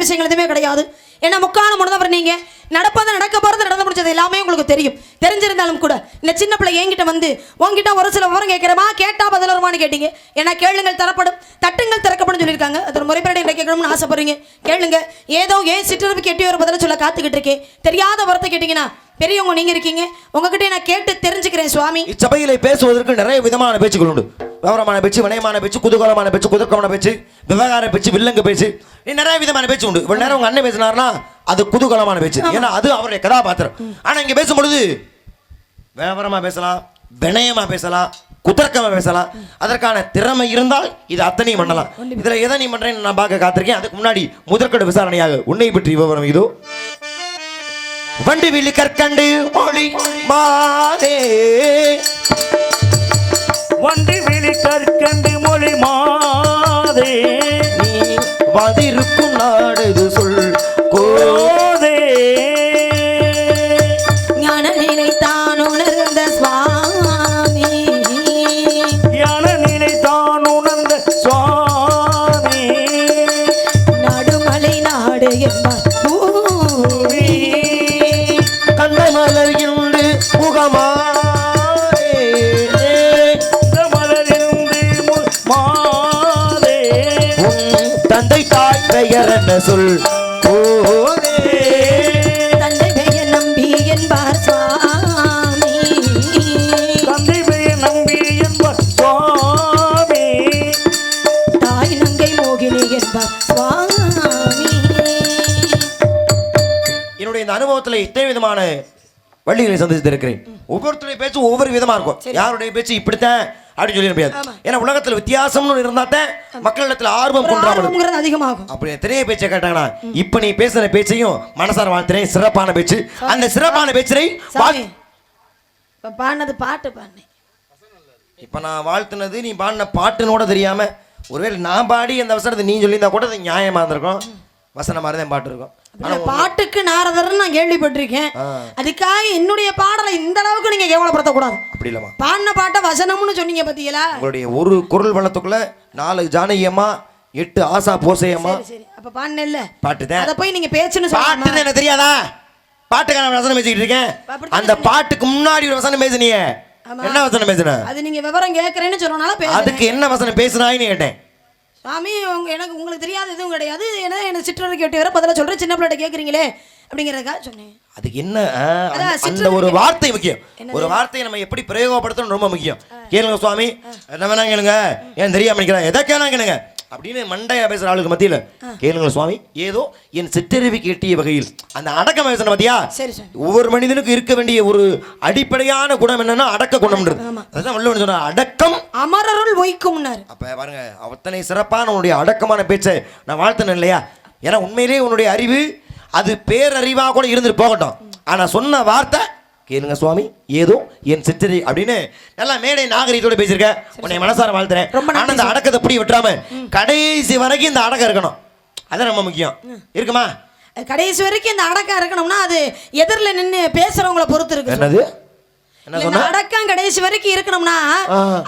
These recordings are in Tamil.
விஷயங்கள் எதுவுமே கிடையாது. ஏன்னா முக்கான முன்னதவர் நீங்க நடப்பது நடக்க போறது நடந்து முடிச்சது எல்லாமே உங்களுக்கு தெரியும். தெரிஞ்சிருந்தாலும் கூட இந்த சின்ன பிள்ளை என்கிட்ட வந்து உங்ககிட்ட ஒரு சில விவரம் கேட்கிறமா, கேட்டா பதில் வருமானு கேட்டீங்க. ஏன்னா கேளுங்கள் தரப்படும், தட்டுங்கள் திறக்கப்படும் சொல்லியிருக்காங்க. அது ஒரு முறைப்படி கேட்கணும்னு ஆசைப்படுறீங்க, கேளுங்க. ஏதோ ஏன் சிற்றருக்கு கேட்டி ஒரு பதில் சொல்ல காத்துக்கிட்டு இருக்கேன். தெரியாத வார்த்தை கேட்டீங்கன்னா பெரியவங்க நீங்க இருக்கீங்க, உங்ககிட்ட நான் கேட்டு தெரிஞ்சுக்கிறேன் சுவாமி. இச்சபையிலே பேசுவதற்கு நிறைய விதமான பேச்சுகள் உண்டு. விவரமான பேச்சு, வினயமான பேச்சு, குதூகலமான பேச்சு, குதர்க்கமான பேச்சு, விவகார பேச்சு, வில்லங்க பேச்சு, நிறைய விதமான பேச்சு உண்டு. இவ்வளவு நேரம் உங்க அண்ணன் பேசினார்னா அது குதூகலமான பேச்சு, ஏன்னா அது அவருடைய கதாபாத்திரம். ஆனா இங்க பேசும்பொழுது விவரமா பேசலாம், வினயமா பேசலாம், குதர்க்கமா பேசலாம். அதற்கான திறமை இருந்தால் இது அத்தனையும் பண்ணலாம். இதுல எதை நீ பண்றேன்னு நான் பார்க்க காத்திருக்கேன். அதுக்கு முன்னாடி முதற்கட விசாரணையாக உன்னை பற்றி விவரம் இதோ. வண்டி விழி கற்கண்டு மொழி மாதே, வண்டி விழி கற்கண்டு மொழி மாதே, நீ வந்திருக்கும் நாடு சொல் கோதே. ஞான நிலை தான் உணர்ந்த சுவாமி, ஞான நிலை தான் உணர்ந்த சுவாமி, நடுமலை நாடு என்பார் மலர் இருந்து முகமாதே, மலரிருந்து மாதே, தந்தை தாய் பெயர் என்ன சொல் கோதே. தந்தை பெயர் நம்பி என்பார் சுவாமி, தந்தை பெயர் நம்பி என்பார் சுவாமி, தாய் நங்கை மோகினி என்பார் சுவாமி. என்னுடைய இந்த அனுபவத்தில் இத்தனை விதமான வள்ளிகளை சந்தித்திருக்கிறேன். ஒவ்வொருத்தருடைய பேச்சு ஒவ்வொரு விதமா இருக்கும். யாருடைய பேச்சு இப்படித்தான் அப்படின்னு சொல்ல முடியாது. ஏன்னா உலகத்துல வித்தியாசம்னு இருந்தாத்தான் மக்களிடத்துல ஆர்வம் கொண்டாடுறது அதிகமாகும். அப்படி எத்தனையோ பேச்சை கேட்டாங்கன்னா இப்ப நீ பேசுற பேச்சையும் மனசார வாழ்த்துறேன். சிறப்பான பேச்சு. அந்த சிறப்பான பேச்சை பாடினது பாட்டு பாடினேன். இப்ப நான் வாழ்த்துனது நீ பாடின பாட்டுன்னு கூட தெரியாம ஒருவேளை நான் பாடி அந்த வசனத்தை நீ சொல்லியிருந்தா கூட அது நியாயமா இருந்திருக்கும். வசனம் மாதிரி தான் பாட்டு இருக்கும். பாட்டுக்கு நாரதர்னு நான் கேள்விப்பட்டிருக்கேன். அதுக்காக என்னுடைய பாடலை இந்த அளவுக்கு நீங்க கேவலப்படுத்த கூடாது. அப்படி இல்லமா, பாடின பாட்டை வசனம்னு சொன்னீங்க பாத்தீங்களா? உங்களுடைய ஒரு குரல் வளத்துக்குள்ள 4 ஜானகியம்மா, 8 ஆசா போசையம்மா. சரி, அப்ப பாடின இல்ல பாட்டுதான். அத போய் நீங்க பேச்சுன்னு பாட்டுன்னு எனக்கு தெரியாதா? பாட்டுக்கான வசனம் பேசிக்கிட்டு இருக்கேன். அந்த பாட்டுக்கு முன்னாடி ஒரு வசனம் பேசுனீங்க. என்ன வசனம் பேசுன? அது நீங்க விவரம் கேக்குறேன்னு சொன்னனால பேசுறேன். அதுக்கு என்ன வசனம் பேசுனாயின்னு கேட்டேன். சாமி, எனக்கு உங்களுக்கு தெரியாத எதுவும் கிடையாது. ஏன்னா எனக்கு சிற்றரை கேட்டு வர பதில சொல்றேன். சின்ன பிள்ளை கேட்குறீங்களே அப்படிங்கிறதுக்காக சொன்னேன். அதுக்கு என்ன அந்த ஒரு வார்த்தை முக்கியம். ஒரு வார்த்தையை நம்ம எப்படி பிரயோகப்படுத்தணும் ரொம்ப முக்கியம். கேளுங்க சுவாமி, என்ன வேணா கேளுங்க, ஏன் தெரியாம நினைக்கிறேன், எதை கேளா கேளுங்க அப்படின்னு மண்டையா பேசுற ஆளுக்கு மத்தியில கேளுங்க சுவாமி, ஏதோ என் சிற்றறிவுக்கு எட்டிய வகையில் அந்த அடக்கம் பேசுன பாத்தியா. ஒவ்வொரு மனிதனுக்கு இருக்க வேண்டிய ஒரு அடிப்படையான குணம் என்னன்னா அடக்க குணம்ன்றது. அதான் வள்ளுவன் சொன்ன அடக்கம் அமரருள் வைக்கும். அப்ப பாருங்க, அத்தனை சிறப்பான உன்னுடைய அடக்கமான பேச்சை நான் வாழ்த்தணும் இல்லையா? ஏன்னா உண்மையிலேயே உன்னுடைய அறிவு அது பேரறிவா கூட இருந்துட்டு போகட்டும். ஆனா சொன்ன வார்த்தை கேளுங்க சுவாமி, ஏதோ என் சிற்றறி அப்படின்னு நல்லா மேடை நாகரிகத்தோட பேசியிருக்க. உன்னை மனசார வாழ்த்துறேன். ஆனா இந்த அடக்கத்தை எப்படி விட்டுறாம கடைசி வரைக்கும் இந்த அடக்கம் இருக்கணும். அதான் ரொம்ப முக்கியம். இருக்குமா? கடைசி வரைக்கும் இந்த அடக்கம் இருக்கணும்னா அது எதிரில் நின்று பேசுறவங்களை பொறுத்து இருக்கு. என்னது அடக்கம் கடைசி வரைக்கும் இருக்கணும்னா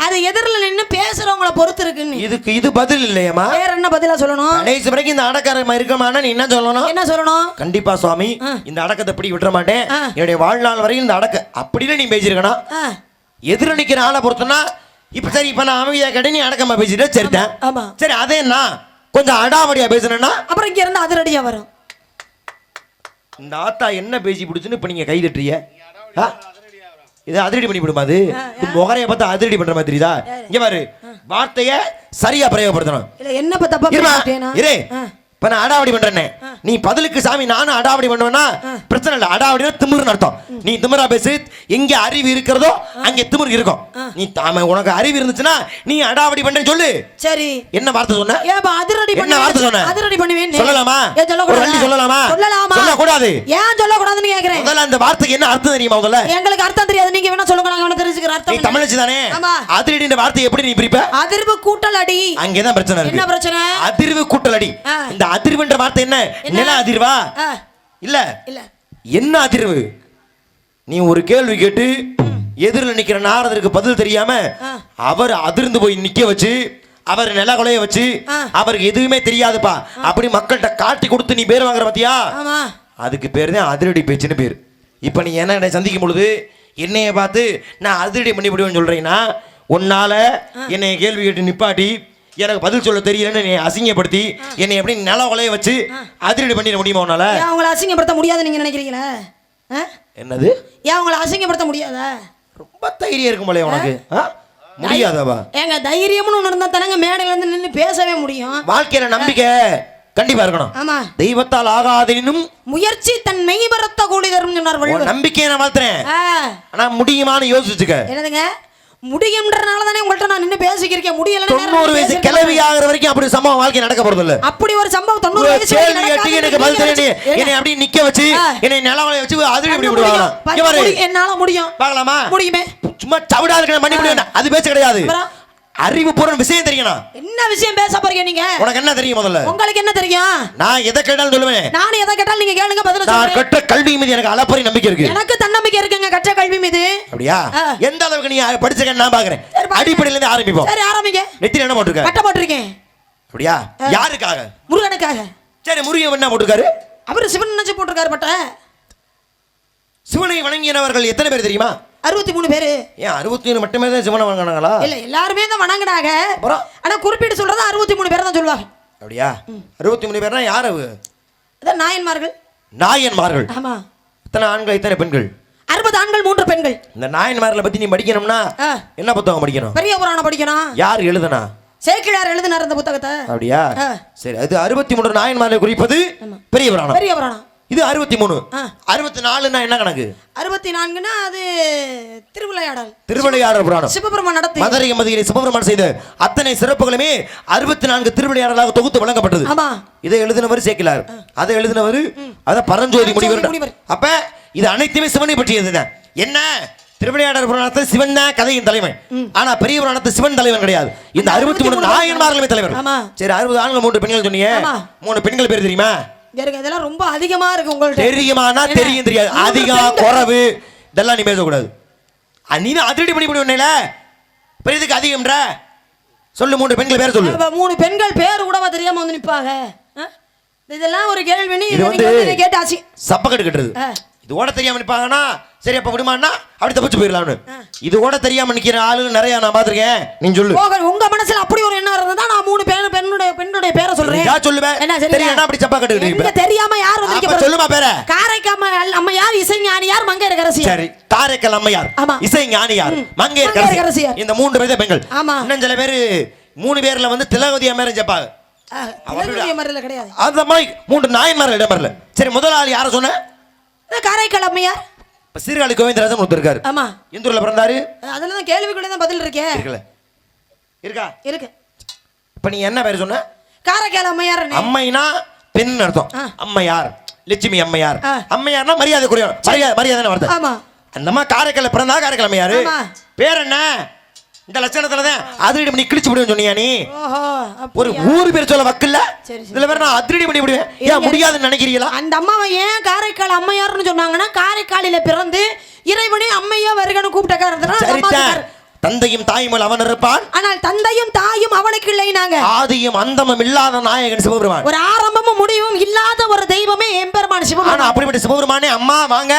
அது எதிரில் நின்று பேசுறவங்கள பொறுத்து இருக்குன்னு. இதுக்கு இது பதில் இல்லையம்மா. வேற என்ன பதிலா சொல்லணும்? கடைசி வரைக்கும் இந்த அடக்கம் இருக்கமானா நீ என்ன சொல்லணும்? என்ன சொல்லணும்? கண்டிப்பா சுவாமி, இந்த அடக்கத்தை எப்படி விட்டுற மாட்டேன். என்னுடைய வாழ்நாள் வரையும் இந்த அடக்க அப்படின்னு நீ பேசிருக்கணும். எதிர நிக்கிற ஆளை பொறுத்தனா இப்ப சரி, இப்ப நான் அமைதியா கேட்டேன், நீ அடக்கமா பேசிட்டு சரிதான். சரி, அதே நான் கொஞ்சம் அடாவடியா பேசுனேன்னா அப்புறம் இங்க இருந்து அதிரடியா வரும். இந்த ஆத்தா என்ன பேசி பிடிச்சுன்னு இப்ப நீங்க கை தட்டுறிய, இதை அதிரடி பண்ணி விடுமா? அது முகரைய பார்த்தா அதிரடி பண்ற மாதிரி தெரியுதா? இங்க பாரு, வார்த்தைய சரியா பிரயோகப்படுத்தணும். என்ன தப்பா இப்ப நான் அடாவடி பண்றேன்னு நீ பதிலுக்கு சாமி நானும் அடாவடி பண்ணுவேன்னா பிரச்சனை இல்லை. அடாவடினா திமிர்னு அர்த்தம். நீ திமிரா பேசு. எங்க அறிவு இருக்கிறதோ அங்க திமிர் இருக்கும். நீ உனக்கு அறிவு இருந்துச்சுன்னா நீ அடாவடி பண்றேன்னு சொல்லு. சரி, என்ன வார்த்தை சொன்ன? என்ன வார்த்தை சொன்ன? அதிரடி பண்ணுவேன் சொல்லலாமா? சொல்லலாமா? சொல்லக்கூடாது. ஏன் சொல்லக்கூடாதுன்னு கேக்குறேன். முதல்ல அந்த வார்த்தைக்கு என்ன அர்த்தம் தெரியுமா? முதல்ல எங்களுக்கு அர்த்தம் தெரியாது, நீங்க வேணா சொல்லுங்க, நாங்க தெரிஞ்சுக்கிற அர்த்தம். நீ தமிழ்ச்சி தானே? அதிரடின்ற வார்த்தை எப்படி நீ பிரிப்ப? அதிர்வு கூட்டல் அடி. அங்கதான் பிரச்சனை இருக்கு. என்ன பிரச்சனை? அதிர்வு கூட்டல் அடி. இந்த அதிர்வுன்ற வார்த்தை என்ன? நில அதிர்வா? இல்ல இல்ல. என்ன அதிர்வு? நீ ஒரு கேள்வி கேட்டு எதிரில் நிக்கிற நாரதருக்கு பதில் தெரியாம அவர் அதிர்ந்து போய் நிக்க வச்சு அவர் நில கொலைய வச்சு அவருக்கு எதுவுமே தெரியாதுப்பா அப்படி மக்கள்கிட்ட காட்டி கொடுத்து நீ பேர் வாங்குற பாத்தியா ஆமா அதுக்கு பேர் தான் அதிரடி பேச்சுன்னு பேர். இப்போ நீ என்ன சந்திக்கும் பொழுது என்னைய பார்த்து நான் அதிரடி பண்ணி விடுவேன்னு சொல்றீங்கன்னா உன்னால என்னை கேள்வி கேட்டு நிப்பாட்டி எனக்கு பதில் சொல்ல தெரியலன்னு நீ அசிங்கப்படுத்தி என்னை எப்படி நில கொலைய வச்சு அதிரடி பண்ணிட முடியுமா உன்னால? ஏன் அவங்கள அசிங்கப்படுத்த முடியாது நீங்க நினைக்கிறீங்களா? என்னது ஏன் அவங்கள அசிங்கப்படுத்த முடியாதா? ரொம்ப தைரியம் இருக்கும் போல உனக்கு முடியாதவா? ஏங்க தைரியம்னு ஒன்று இருந்தா தானங்க மேடையில இருந்து நின்று பேசவே முடியும். வாழ்க்கையில நம்பிக்கை கண்டிப்பா இருக்கணும். ஆமா தெய்வத்தால் ஆகாதெனும் முயற்சி தன் மெய்பரத்த கூலி தரும் சொன்னார் வள்ளுவர். நம்பிக்கையை நான் வளர்த்துறேன் ஆனா முடியுமான்னு யோசிச்சுக்க. என்னதுங்க முடியும்ன்றனால தானே உங்கள்ட்ட நான் நின்று பேசிக்கிறேன். முடியல 90 வயசு கிளவி ஆகிற வரைக்கும் அப்படி சம்பவம் வாழ்க்கை நடக்க போறது இல்ல. அப்படி ஒரு சம்பவம் 90 வயசு எனக்கு பதில் தெரியல. என்னை அப்படியே நிக்க வச்சு என்னை நிலவலை வச்சு அதிரடி இப்படி விடுவாங்க. என்னால முடியும் பார்க்கலாமா? முடியுமே. சும்மா சவுடா இருக்க பண்ணி முடியும் அது பேச கிடையாது. அறிவுபூர்வ விஷயம் தெரியணும். என்ன விஷயம் பேச போறீங்க நீங்க? உனக்கு என்ன தெரியும் முதல்ல? உங்களுக்கு என்ன தெரியும்? நான் எதை கேட்டாலும் சொல்லுவேன். நான் எதை கேட்டாலும் நீங்க கேளுங்க பதில் சொல்றேன். நான் கற்ற கல்வி மீது எனக்கு அளப்பரிய நம்பிக்கை இருக்கு. எனக்கு தன்னம்பிக்கை இருக்குங்க கற்ற கல்வி மீது. அப்படியே எந்த அளவுக்கு நீ படிச்சேன்னு நான் பாக்குறேன். அடிப்படையில இருந்து ஆரம்பிப்போம். சரி ஆரம்பிங்க. நெத்தில என்ன போட்டுருக்க? பட்ட போட்டுருக்கேன். அப்படியே யாருக்காக? முருகனுக்காக. சரி முருகன் என்ன போட்டுருக்காரு? அவர் சிவன் நினைச்சு போட்டுருக்காரு பட்ட. சிவனை வணங்கினவர்கள் எத்தனை பேர் தெரியுமா? 63 பேரு. ஏன் 63 மட்டுமே தான் சிவனை வணங்கினாங்களா? இல்ல எல்லாருமே தான் வணங்கினாங்க. ஆனா குறிப்பிட்டு சொல்றது 63 பேர் தான் சொல்லுவாங்க. அப்படியா? 63 பேர்னா யார் அவ? அதான் நாயன்மார்கள். நாயன்மார்கள். ஆமா. எத்தனை ஆண்கள் எத்தனை பெண்கள்? 60 ஆண்கள் 3 பெண்கள். இந்த நாயன்மார்களை பத்தி நீ படிக்கணும்னா என்ன புத்தகம் படிக்கணும்? பெரிய புராணம் படிக்கணும். யார் எழுதுனா? சேக்கிழார் எழுதினார் அந்த புத்தகத்தை. அப்படியா? சரி அது 63 நாயன்மார்களை குறிப்பது பெரிய புராணம். பெரிய புராணம். இது 63. 64னா என்ன கணக்கு? 64னா அது திருவிளையாடல். திருவிளையாடல் புராணம். சிவபெருமான் நடத்தி மதுரை மதியை சிவபெருமான் செய்த அத்தனை சிறப்புகளுமே 64 திருவிளையாடலாக தொகுத்து வழங்கப்பட்டது. ஆமா. இதை எழுதினவர் சேக்கிழார். அதை எழுதினவர் அத பரஞ்சோதி முனிவர். அப்ப இது அனைத்துமே சிவனை பற்றியதுதான். என்ன திருவிளையாடல் புராணத்தில் சிவன் தான் கதையின் தலைவன். ஆனா பெரிய புராணத்தில் சிவன் தலைவன் கிடையாது. இந்த 63 நாயன்மார்களுமே தலைவர். சரி 60 ஆண்கள் 3 பெண்கள் சொன்னீங்க. 3 பெண்கள் பேர் தெரியுமா? இதெல்லாம் ரொம்ப அதிகமா இருக்கு உங்களுக்கு. தெரியுமானா தெரியும் தெரியாது. அதிகம் குறைவு இதெல்லாம் நீ பேசக்கூடாது. நீ அதிரடி பண்ணி பண்ணுவேன்ல பெரியதுக்கு அதிகம்ன்ற சொல்லு. 3 பெண்கள் பேர் சொல்லு. 3 பெண்கள் பேர் கூடவா தெரியாம வந்து நிப்பாங்க? இதெல்லாம் ஒரு கேள்வி. நீ இது வந்து கேட்டு ஆசி சப்பக்கட்டு கட்டுறது. இது ஓட தெரியாம நிப்பாங்கன்னா சரி அப்ப விடுமான்னா அப்படி தப்பிச்சு போயிடலாம்னு. இது ஓட தெரியாம நிக்கிற ஆளுங்க நிறைய நான் பாத்துருக்கேன். நீ சொல்லு. உங்க மனசுல அப்படி ஒரு எண்ணம் இருந்தா நான் 3 பெண்ணுடைய பேரை சொல்றேன். நான் சொல்லுவேன். தெரியும் அப்படி சப்பக்கட்டு கட்டுறீங்க. தெரியாம யார் வந்திருக்கீங்க சொல்லுமா பேரை? காரைக்கால் அம்மையார், இசைஞானியார், மங்கையர்கரசி. சரி காரைக்கால் அம்மையார், இசைஞானியார், மங்கையர்கரசி. இந்த 3 பேர் பெண்கள். இன்னும் சில பேர் 3 பேர்ல வந்து திலகவதி அம்மையார் ஜப்பாங்க. கிடையாது. அந்த மாதிரி 3 நாயன்மார்கள் இடம் வரல. சரி முதல் ஆள் யார சொன்ன? காரைக்கால் அம்மையார். சீர்காழி கோவிந்தராஜன் ஒருத்தர் இருக்காரு. ஆமா. எந்த ஊர்ல பிறந்தாரு? அதுல தான் கேள்விக்குள்ள தான் பதில் இருக்கே. இருக்கா? இருக்கு. இப்ப நீ என்ன பேர் சொன்ன? காரைக்கால் அம்மையார். அம்மைனா பெண் அர்த்தம். அம்மையார் லட்சுமி அம்மையார். அம்மையார்னா மரியாதைக்குரியவர். மரியாதை வார்த்தை. ஆமா. அந்த அம்மா காரைக்கால்ல பிறந்தா காரைக்கால் அம்மையார். பேர் என்ன? இந்த லட்சணத்துல தான் அதிரடி பண்ணி கிழிச்சு விடுவேன்னு சொன்னியா நீ? ஒரு ஊர் பேர் சொல்ல வக்கல்ல. இதுல வேற நான் அதிரடி பண்ணி விடுவேன். ஏன் முடியாதுன்னு நினைக்கிறீங்களா? அந்த அம்மாவை ஏன் காரைக்கால் அம்மையார்னு சொன்னாங்கன்னா காரைக்காலில பிறந்து இறைவனே அம்மையா வருகன்னு கூப்பிட்ட காரணத்தினால தந்தையும் தாயும் அவன் இருப்பான். ஆனால் தந்தையும் தாயும் அவனுக்கு இல்லைனாங்க. ஆதியும் அந்தமும் இல்லாத நாயகன் சிவபெருமான். ஒரு ஆரம்பமும் முடிவும் இல்லாத ஒரு தெய்வமே எம்பெருமான் சிவபெருமான். ஆனா அப்படிப்பட்ட சிவபெருமானே அம்மா வாங்க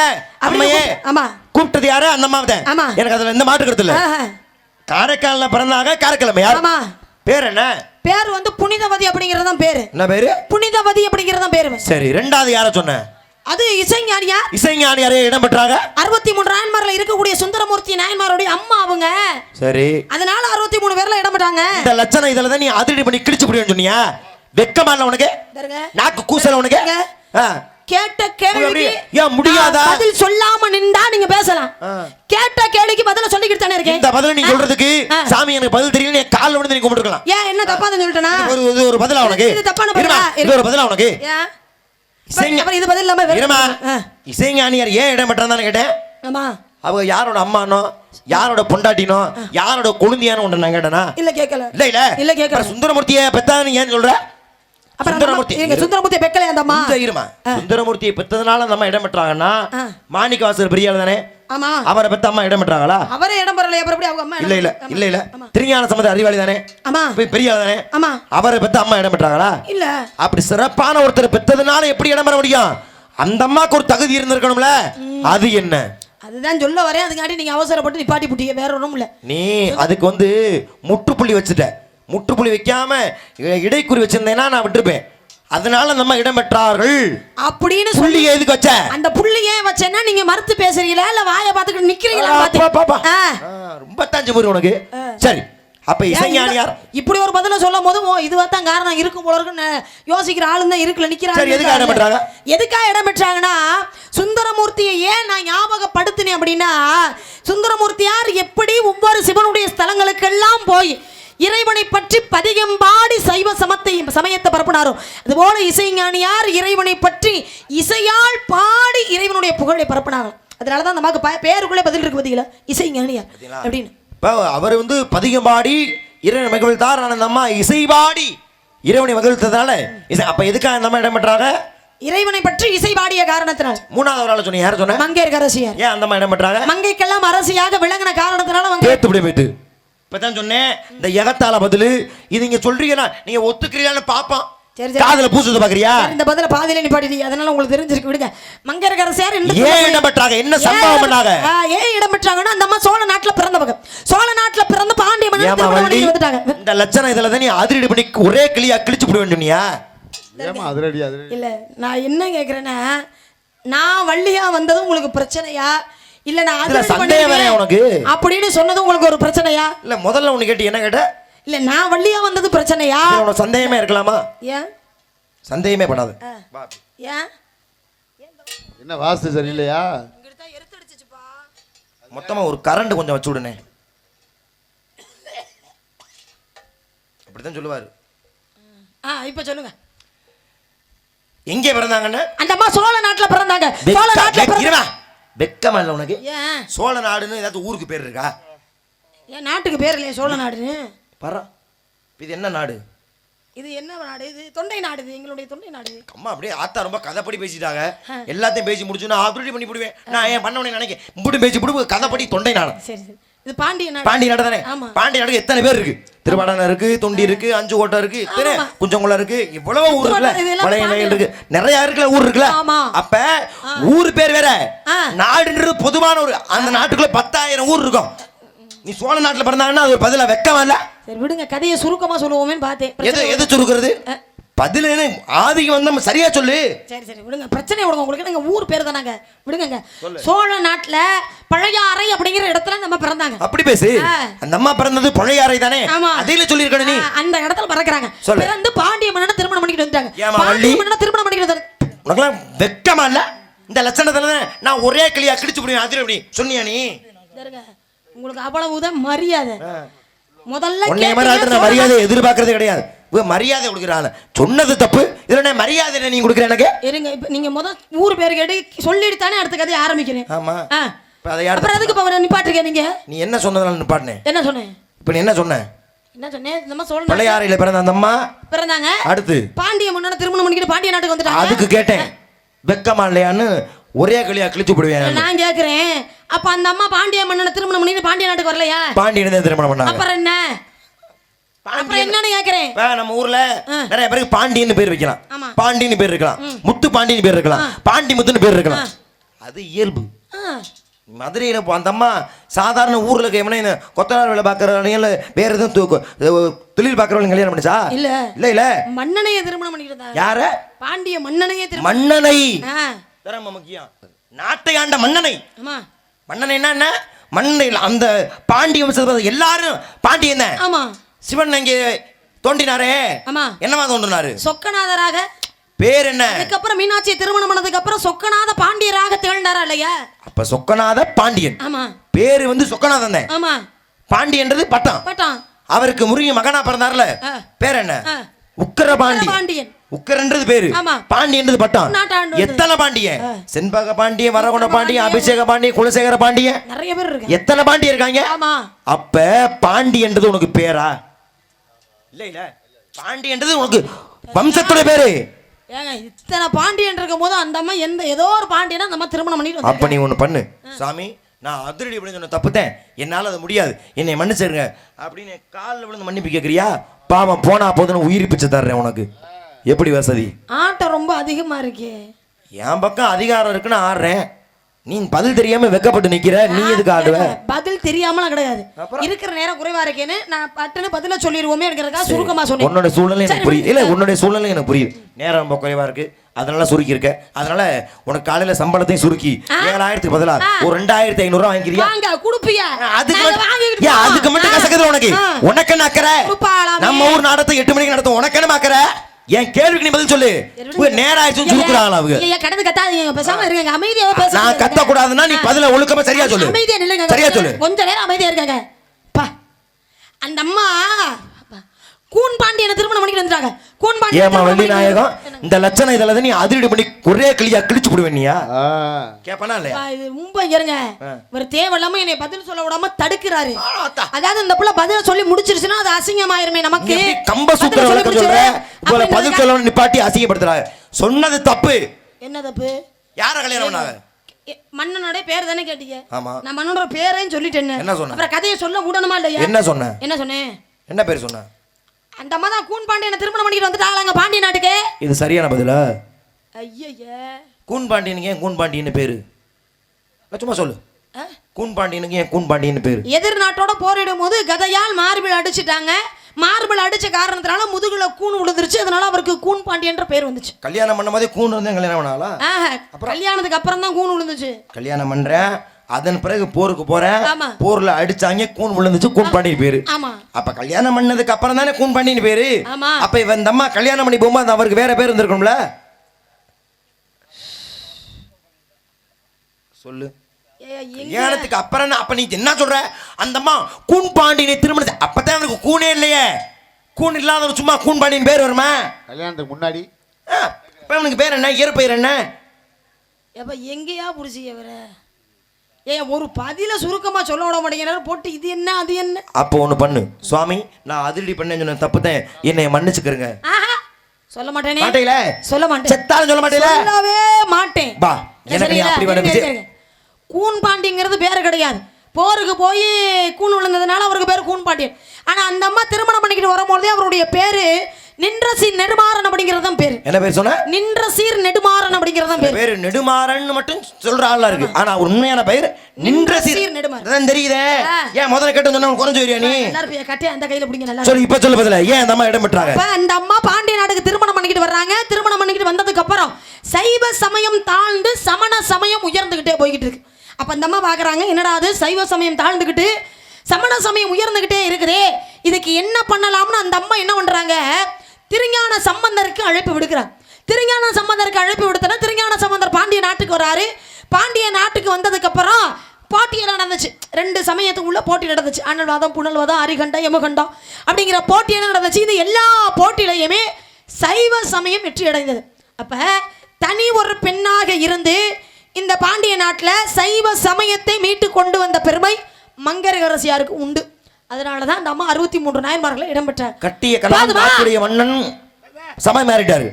அம்மையே ஆமா கூப்பிட்டது யாரு? அந்த அம்மா தான். எனக்கு அதுல எந்த மாற்று கருத்து இல்ல. காரைக்கால்ல பிறந்தாங்க காரைக்கால் அம்மையார். ஆமா. பேர் என்ன? பேர் வந்து புனிதவதி அப்படிங்கறது தான் பேரு. என்ன பேரு? புனிதவதி அப்படிங்கறது தான் பேரு. சரி ரெண்டாவது யார சொன்ன? அது இசைஞானியார். இசைஞானியாரே இடம் பெற்றாங்க. 63 நாயன்மார்ல இருக்கக்கூடிய சுந்தரமூர்த்தி நாயன்மாரோட அம்மா அவங்க. சரி அதனால 63 பேர்ல இடம் பெற்றாங்க. இந்த லட்சணம் இதல தான் நீ அதிரடி பண்ணி கிழிச்சு புடின்னு சொன்னியா? வெக்கமா இல்ல உனக்கு? நாக்கு கூசல உனக்கு? கேட்ட கேள்வி ஏன் முடியாதா? பதில் சொல்லாம நின்றா நீங்க பேசலாம். கேட்ட கேள்விக்கு பதில சொல்லிக்கிட்டு தானே இருக்கேன். இந்த பதில நீ சொல்றதுக்கு சாமி எனக்கு பதில் தெரியல நீ கால்ல விழுந்து நீ கும்பிட்டுக்கலாம். ஏன் என்ன தப்பா சொல்லிட்டேனா? ஒரு பதிலா உனக்கு? இது தப்பான பதிலா? இது ஒரு பதிலா உனக்கு? ஏன் அப்புறம் இது பதில் இல்லாம வேறமா? இசைஞானியார் ஏன் இடம் பெற்றான்னு கேட்டேன். ஆமா. அவ யாரோட அம்மானோ யாரோட பொண்டாட்டினோ யாரோட கொழுந்தியானோ ஒன்று நான் கேட்டேனா? இல்ல கேட்கல. இல்ல இல்ல இல்ல கேட்கல. சுந்தரமூர்த்தியை பெத்தான்னு ஏன் சொல்ற? அப்புறம் சுந்தரமூர்த்தி எங்க சுந்தரமூர்த்தி பெக்கலையா அந்த அம்மா கொஞ்சம் இருமா. சுந்தரமூர்த்தியை பெற்றதுனால அந்த அம்மா இடம் பெற்றாங்கன்னா மாணிக்கவாசர் பெரிய ஆளு தானே, ஆமா அவரை பெத்த அம்மா இடம் பெற்றாங்களா? அவரே இடம் பெறலையா அப்புறம் எப்படி அவங்க அம்மா இல்ல இல்ல இல்ல இல்ல திருஞான சம்பந்த அறிவாளி தானே, ஆமா பெரிய ஆளு தானே, ஆமா அவரை பெத்த அம்மா இடம் பெற்றாங்களா? இல்ல அப்படி சிறப்பான ஒருத்தர் பெற்றதுனால எப்படி இடம் பெற முடியும்? அந்த அம்மாக்கு ஒரு தகுதி இருந்திருக்கணும்ல, அது என்ன? அதுதான் சொல்ல வரேன். அதுக்காண்டி நீங்க அவசரப்பட்டு நிப்பாட்டி புட்டிய, வேற ஒண்ணும் இல்ல. நீ அதுக்கு வந்து முற்றுப்புள்ளி வச்சுட்ட. முற்றுப்புள்ளி வைக்காம இடைக்குறி வச்சிருந்தேன்னா நான் விட்டுருப்பேன். அதனால நம்ம இடம் பெற்றார்கள் அப்படின்னு புள்ளி எதுக்கு வச்ச? அந்த புள்ளி ஏன் வச்சேன்னா நீங்க மறுத்து பேசுறீங்களா இல்ல வாயை பார்த்துக்கிட்டு நிக்கிறீங்களா? ரொம்ப தாஞ்சு போரு உனக்கு. சரி, அப்ப இசைஞானியார் இப்படி ஒரு பதில சொல்லும் போது இதுவா தான் காரணம் இருக்கும் போல இருக்குன்னு யோசிக்கிற ஆளு தான் இருக்குல்ல நிக்கிறாங்க. சரி, எதுக்காக இடம் பெற்றாங்க? எதுக்காக இடம் பெற்றாங்கன்னா சுந்தரமூர்த்தியை ஏன் நான் ஞாபகப்படுத்தினேன் அப்படின்னா, சுந்தரமூர்த்தியார் எப்படி ஒவ்வொரு சிவனுடைய ஸ்தலங்களுக்கெல்லாம் போய் இறைவனை பற்றி பதிகம் பாடி சைவ சமயத்தை பரப்பினாரோ, அதுபோல இசைஞானியார் இறைவனை பற்றி இசையால் பாடி இறைவனுடைய புகழை பரப்பினாங்க. அதனாலதான் நமக்கு பேருக்குள்ளே பதில் இருக்கு பார்த்தீங்களா, இசைஞானியார் அப்படின்னு. இப்போ அவர் வந்து பதிகம் பாடி இறைவனை மகிழ்ந்தார். அந்த அம்மா இசை பாடி இறைவனை மகிழ்த்ததுனால அப்ப எதுக்காக அந்த அம்மா இடம் பெற்றாங்க? இறைவனை பற்றி இசை பாடிய காரணத்தினால். மூணாவது ஒரு ஆள் சொன்னீங்க, யார் சொன்ன? மங்கையர்க்கரசியார். ஏன் அந்த அம்மா இடம் பெற்றாங்க? மங்கைக்கெல்லாம் அரசியாக விளங்கின காரணத்தினால கேட்டு விட போயிட்டு இப்பதான் சொன்னேன். இந்த எகத்தால பதில் இது நீங்க சொல்றீங்கன்னா நீங்க ஒத்துக்கிறீங்கன்னு பாப்போம். காதுல பூசுது பாக்குறியா? இந்த பதில பாதியில நிப்பாட்டி, அதனால உங்களுக்கு தெரிஞ்சிருக்கு விடுங்க. மங்கையர்க்கரசியார் ஏன் இடம் பெற்றாங்க? என்ன சம்பவம் பண்ணாங்க? ஏன் இடம் பெற்றாங்கன்னா அந்த அம்மா சோழ நாட்டுல பிறந்தவங்க. சோழ நாட்டுல பிறந்து பாண்டிய மன்னன் வந்துட்டாங்க. இந்த லட்சணம் இதுல தான் நீ அதிரடி பண்ணி ஒரே கிளியா கிழிச்சு போட வேண்டியா? அதிரடி இல்ல, நான் என்ன கேக்குறேன்னா, நான் வள்ளியா வந்தது உங்களுக்கு பிரச்சனையா இல்ல நான் சந்தேகம் வேற உனக்கு அப்படின்னு சொன்னது உங்களுக்கு ஒரு பிரச்சனையா? இல்ல முதல்ல உனக்கு கேட்டு என்ன கேட்ட? இல்ல நான் வள்ளியா வந்தது பிரச்சனையா? உனக்கு சந்தேகமே இருக்கலாமா? ஏன் சந்தேகமே படாது. ஏன் என்ன வாஸ்து சரியில்லையா? மொத்தமா ஒரு கரண்ட் கொஞ்சம் வச்சு விடுனே. அப்படித்தான் சொல்லுவாரு. இப்ப சொல்லுங்க. எங்கே பிறந்தாங்கன்னு? அந்த அம்மா சோழ நாட்டுல பிறந்தாங்க. சோழ நாட்டுல வெக்கமா இல்ல உனக்கு? ஏன் சோழ நாடுன்னு ஏதாவது ஊருக்கு பேர் இருக்கா? ஏன் நாட்டுக்கு பேர் இல்லையா சோழ நாடுன்னு? பாரா, இது என்ன நாடு? இது என்ன நாடு? இது தொண்டை நாடு. இது எங்களுடைய தொண்டை நாடு. அம்மா அப்படியே ஆத்தா ரொம்ப கதைப்படி பேசிட்டாங்க. எல்லாத்தையும் பேசி முடிச்சுன்னா ஆல்ரெடி பண்ணி விடுவேன். நான் ஏன் பண்ணவனே நினைக்க இப்படி பேசி விடுவோம். கதைப்படி தொண்டை நாடு. சரி சரி, இது பாண்டிய நாடு. பாண்டிய நாடு தானே? பாண்டிய நாடு எத்தனை பேர் இருக்கு? திருவாடான இருக்கு, தொண்டி இருக்கு, அஞ்சுக்கோட்டை இருக்கு, குஞ்சங்குளம் இருக்கு, இவ்வளவு ஊர் இருக்குல்ல, பழைய இருக்கு, நிறைய இருக்குல்ல ஊர் இருக்குல்ல. அப்ப ஊர் பேர் வேற, நாடுன்றது பொதுவான ஒரு அந்த நாட்டுக்குள்ள 10,000 ஊர் இருக்கும். நீ சோழ நாட்டுல பிறந்தாங்கன்னா அது ஒரு பதில வெக்கமா இல்ல? சரி விடுங்க, கதையை சுருக்கமா சொல்லுவோமேன்னு பார்த்தேன். எது சுருக்குறது? பதில் ஆதிக்கு வந்து சரியா சொல்லு. சரி சரி விடுங்க, பிரச்சனை விடுங்க. உங்களுக்கு நாங்க ஊர் பேர் தானாங்க, விடுங்க. சோழ நாட்டுல பழையாறை அப்படிங்கிற இடத்துல நம்ம பிறந்தாங்க. அப்படி பேசு. அந்த அம்மா பிறந்தது பழையாறை தானே? அதையில சொல்லிருக்கணும் நீ. அந்த இடத்துல பிறக்குறாங்க. பிறந்து பாண்டிய மன்னனை திருமணம் பண்ணிட்டு வந்துட்டாங்க. பாண்டிய மன்னனை திருமணம் பண்ணிட்டு வந்தாங்க. உனக்கெல்லாம் வெக்கமா இல்ல? இந்த லட்சணத்துல நான் ஒரே கிளியா கிழிச்சு போடுவேன். அதிர அப்படி சொன்னியா நீ? உங்களுக்கு அவ்வளவுதான் மரியாதை. முதல்ல மரியாதை எதிர்பார்க்கறதே கிடையாது. மரியாதை கொடுக்குறாங்க, சொன்னது தப்பு. இதுல மரியாதை நீங்க கொடுக்குற எனக்கு இருங்க. இப்ப நீங்க முதல் ஊர் பேர் கேட்டு சொல்லிட்டு தானே அடுத்த கதையை ஆரம்பிக்கிறேன். ஆமா, அப்புறம் எதுக்கு இப்ப நிப்பாட்டுறீங்க நீங்க? நீ என்ன சொன்னதால நிப்பாட்டினேன்? என்ன சொன்னேன்? இப்ப நீ என்ன சொன்ன? என்ன சொன்னேன்? இந்த அம்மா சோழ பழையாறையில பிறந்த அந்த அம்மா பிறந்தாங்க. அடுத்து பாண்டிய மன்னனை திருமணம் பண்ணிக்கிட்டு பாண்டிய நாட்டுக்கு வந்துட்டாங்க. அதுக்கு கேட்டேன் வெக்கமா இல்லையான்னு ஒரே கிளியா கிழிச்சு போடுவேன். நான் கேக்குறேன், அப்ப அந்த அம்மா பாண்டிய மன்னனை திருமணம் பண்ணிட்டு பாண்டிய நாட்டுக்கு வரலையா? பாண்டியனை திருமணம் பண்ணாங்க. அப்புறம் என்ன? அப்புறம் என்னன்னு கேக்குறேன். நம்ம ஊர்ல நிறைய பேருக்கு பாண்டியன்னு பேர் வைக்கலாம், பாண்டியன்னு பேர் இருக்கலாம், முத்து பாண்டியன்னு பேர் இருக்கலாம், பாண்டி முத்துன்னு பேர் இருக்கலாம். அது இயல்பு. மதுரையில அந்த அம்மா சாதாரண ஊர்ல இருக்க கொத்தனார் வேலை பாக்குறவங்க வேற எதுவும் தொழில் பாக்குறவங்க கல்யாணம் பண்ணிச்சா? இல்ல இல்ல இல்ல, மன்னனையே திருமணம் பண்ணிட்டு. யார? பாண்டிய மன்னனையே திருமணம். மன்னனை ரொம்ப முக்கியம். நாட்டை ஆண்ட மன்னனை. மன்னனை என்ன? மன்னனை அந்த பாண்டிய வம்சத்துல எல்லாரும் பாண்டியன் தான். ஆமா, சிவன் அங்கே தோன்றினாரே. ஆமா, என்னவா தோன்றினாரு? சொக்கநாதராக. பேர் என்ன? அதுக்கப்புறம் மீனாட்சியை திருமணம் பண்ணதுக்கு அப்புறம் சொக்கநாத பாண்டியராக திகழ்ந்தாரா இல்லையா? அப்ப சொக்கநாத பாண்டியன். ஆமா, பேரு வந்து சொக்கநாதன் தான். ஆமா, பாண்டியன்றது பட்டம். பட்டம். அவருக்கு முருகி மகனா பிறந்தார்ல, பேர் என்ன? உக்கரபாண்டியன். உக்கரன்றது பேரு, பாண்டியன்றது பட்டம். எத்தனை பாண்டியன்? செண்பக பாண்டியன், வரகுண பாண்டியன், அபிஷேக பாண்டியன், குலசேகர பாண்டியன், நிறைய பேர் இருக்காங்க. எத்தனை பாண்டியன் இருக்காங்க? அப்ப பாண்டியன்றது உனக்கு பேரா? இல்ல இல்ல, பாண்டியன்றது உனக்கு வம்சத்துடைய பேரு. ஏங்க இத்தனை பாண்டியன் இருக்கும் போது அந்த அம்மா ஏதோ ஒரு பாண்டியனா அந்த அம்மா திருமணம் பண்ணிட்டு அப்ப நீ ஒண்ணு பண்ணு சாமி, நான் அதிரடி அப்படின்னு சொன்ன தப்புத்தேன், என்னால அது முடியாது, என்னை மன்னிச்சிருங்க அப்படின்னு காலில் விழுந்து மன்னிப்பு கேட்கறியா? பாவம் போனா போதுன்னு உயிர் பிச்சை தர்றேன் உனக்கு. எப்படி வசதி? ஆட்டம் ரொம்ப அதிகமா இருக்கே. என் பக்கம் அதிகாரம் இருக்குன்னு ஆடுறேன், நீ பதில் தெரியாம வெக்கப்பட்டு நிக்கிற, நீ எதுக்கு ஆடுவ? பதில் தெரியாமலாம் கிடையாது, இருக்கிற நேரம் குறைவா இருக்கேன்னு நான் பட்டுன்னு பதில சொல்லிடுவோமே இருக்கிறதுக்காக சுருக்கமா சொன்னேன். உன்னோட சூழ்நிலை எனக்கு புரியுது. இல்ல உன்னுடைய சூழ்நிலை எனக்கு புரியுது, நேரம் ரொம்ப குறைவா இருக்கு, அதனால சுருக்கி இருக்க. அதனால உனக்கு காலையில சம்பளத்தையும் சுருக்கி 7000க்கு பதிலா ஒரு 2500 ரூபாய் வாங்கிக்கிறியா? வாங்க குடுப்பியா? அதுக்கு மட்டும் கசக்குது உனக்கு. உனக்கு என்ன அக்கறை? நம்ம ஊர் நாடகத்தை 8 மணிக்கு நடத்தும், உனக்கு என்ன அக்கறை? என் கேள்விக்கு நீ பதில் சொல்லு. நேரம் ஆயிடுச்சு சுருக்குறாங்களா அவங்க? ஐயா கடந்து கத்தாதீங்க, பேசாம இருங்க, அமைதியா பேசுங்க. நான் கத்த கூடாதுன்னா நீ பதில ஒழுக்கமா சரியா சொல்லு. அமைதியா நில்லுங்க, சரியா சொல்லு. கொஞ்ச நேரம் அமைதியா இருக்காங்க. பா அந்த அம்மா கூன் பாண்டியனை திருமணம் பண்ணிட்டு வந்துட்டாங்க. கூன் பாண்டியன் ஏமா வெள்ளி நாயகம் இந்த லட்சணம் இதெல்லாம் நீ அதிரடி பண்ணி ஒரே கிளியா கிழிச்சு போடுவேனியா? கேப்பனா இல்லையா? இது ரொம்ப இருங்க, ஒரு தேவையில்லாம என்னை பதில் சொல்ல விடாம தடுக்கிறாரு. அதாவது இந்த புள்ள பதில சொல்லி முடிச்சிருச்சுன்னா அது அசிங்கமாயிருமே நமக்கு. கம்ப சூத்திர விளக்கம் சொல்ற, இப்ப பதில் சொல்ல நிப்பாட்டி அசிங்கப்படுத்துறாங்க. சொன்னது தப்பு. என்ன தப்பு? யார கல்யாணம் பண்ணாங்க? மன்னனோட பேர் தானே கேட்டீங்க? ஆமா. நான் மன்னனோட பேரையும் சொல்லிட்டேன். என்ன சொன்ன? அப்புறம் கதையை சொல்ல விடணுமா இல்லையா? என்ன சொன்ன? என்ன சொன்னேன்? என்ன பேர் சொன்ன? அந்த அம்மா தான் கூன் பாண்டியனை திருமணம் பண்ணிட்டு வந்துட்டாங்க பாண்டிய நாட்டுக்கு. இது சரியான பதிலா? ஐயய்ய கூன் பாண்டியனுக்கு ஏன் கூன் பாண்டியன்னு பேரு? சும்மா சொல்லு. கூன் பாண்டியனுக்கு ஏன் கூன் பாண்டியன்னு பேரு? எதிர் நாட்டோட போரிடும் போது கதையால் மார்பிள் அடிச்சிட்டாங்க. மார்பிள் அடிச்ச காரணத்தினால முதுகுல கூன் விழுந்துருச்சு, அதனால அவருக்கு கூன் பாண்டியன்ற பேர் வந்துச்சு. கல்யாணம் பண்ண போதே கூன் இருந்தா கல்யாணம் பண்ணாலா? கல்யாணத்துக்கு அப்புறம் தான் கூன் விழுந்துச்சு. கல்யாணம் பண்றேன், அதன் பிறகு போருக்கு போறேன், போர்ல அடிச்சாங்க, கூன் விழுந்துச்சு, கூன் பாண்டியன் பேரு. ஆமா. அப்ப கல்யாணம் பண்ணதுக்கு அப்புறம் தானே கூன் பாண்டியன் பேரு. ஆமா. அப்ப இவன் இந்த அம்மா கல்யாணம் பண்ணி போகும்போது அவருக்கு வேற பேர் இருந்திருக்கும்ல? சொல்லு. கல்யாணத்துக்கு அப்புறம் அப்ப நீ என்ன சொல்ற? அந்த அம்மா கூன் பாண்டியனை திருமணம் அப்பதான் அவனுக்கு கூனே இல்லையே. கூன் இல்லாதவன் சும்மா கூன் பாண்டியன் பேர் வருமா? கல்யாணத்துக்கு முன்னாடி இப்ப அவனுக்கு பேர் என்ன, இயற்பெயர் என்ன? எப்ப எங்கேயா புடிச்சிக்க வர? ஏன் ஒரு பதில சுருக்கமா சொல்ல விட மாட்டேங்கிறாரு போட்டு, இது என்ன அது என்ன? அப்போ ஒண்ணு பண்ணு சுவாமி, நான் அதிரடி பண்ணேன்னு சொன்ன தப்புதான், என்னை மன்னிச்சுக்கிறங்க. சொல்ல மாட்டேனே. மாட்டேல? சொல்ல மாட்டேன். செத்தாலும் சொல்ல மாட்டேல? சொல்லவே மாட்டேன். பா எனக்கு நீ அப்படி வர. கூன் பாண்டியங்கிறது பேரு கிடையாது. போருக்கு போய் கூன் விழுந்ததுனால அவருக்கு பேரு கூன் பாண்டியன். ஆனா அந்த அம்மா திருமணம் பண்ணிக்கிட்டு வரும்போதே அவருடைய பேரு நின்றசீர் நெடுமாறன் அப்படிங்கறது தான் பேரு. என்ன பேர் சொன்ன? நின்றசீர் நெடுமாறன் அப்படிங்கறது தான் பேரு. பேரு நெடுமாறன் மட்டும் சொல்ற ஆளா இருக்கு, ஆனா ஒரு உண்மையான பெயர் நின்றசீர் நெடுமாறன். அதான் தெரியுதே. ஏன் முதல்ல கேட்டு சொன்னா குறைஞ்சு வரியா நீ? எல்லாரும் கட்டி அந்த கையில பிடிங்க நல்லா. சொல்லு, இப்ப சொல்லு பதில. ஏன் அந்த அம்மா இடம் பெற்றாங்க? அப்ப அந்த அம்மா பாண்டிய நாட்டுக்கு திருமணம் பண்ணிக்கிட்டு வர்றாங்க. திருமணம் பண்ணிக்கிட்டு வந்ததுக்கு அப்புறம் சைவ சமயம் தாழ்ந்து சமண சமயம் உயர்ந்துகிட்டே போய்கிட்டு இருக்கு. அப்ப அந்த அம்மா பாக்குறாங்க, என்னடா அது சைவ சமயம் தாழ்ந்துகிட்டு சமண சமயம் உயர்ந்துகிட்டே இருக்குதே, இதுக்கு என்ன பண்ணலாம்னு அந்த அம்மா என்ன பண்றாங்க, திருஞான சம்பந்தருக்கு அழைப்பு விடுக்கிறார். திருஞான சம்பந்தருக்கு அழைப்பு விடுத்தனா திருஞான சம்பந்தர் பாண்டிய நாட்டுக்கு வராரு. பாண்டிய நாட்டுக்கு வந்ததுக்கு அப்புறம் போட்டியெல்லாம் நடந்துச்சு. 2 சமயத்துக்குள்ள போட்டி நடந்துச்சு. அனல்வாதம், புனல்வாதம், அரிகண்டம், யமகண்டம் அப்படிங்கிற போட்டியெல்லாம் நடந்துச்சு. இந்த எல்லா போட்டியிலையுமே சைவ சமயம் வெற்றி அடைந்தது. அப்ப தனி ஒரு பெண்ணாக இருந்து இந்த பாண்டிய நாட்டில் சைவ சமயத்தை மீட்டு கொண்டு வந்த பெருமை மங்கையர்க்கரசியாருக்கு உண்டு. அதனாலதான் அந்த அம்மா 63 நாயன்மார்களை இடம்பெற்றார். கட்டிய கலாச்சாரிய மன்னன் சமயம் மாறிட்டாரு.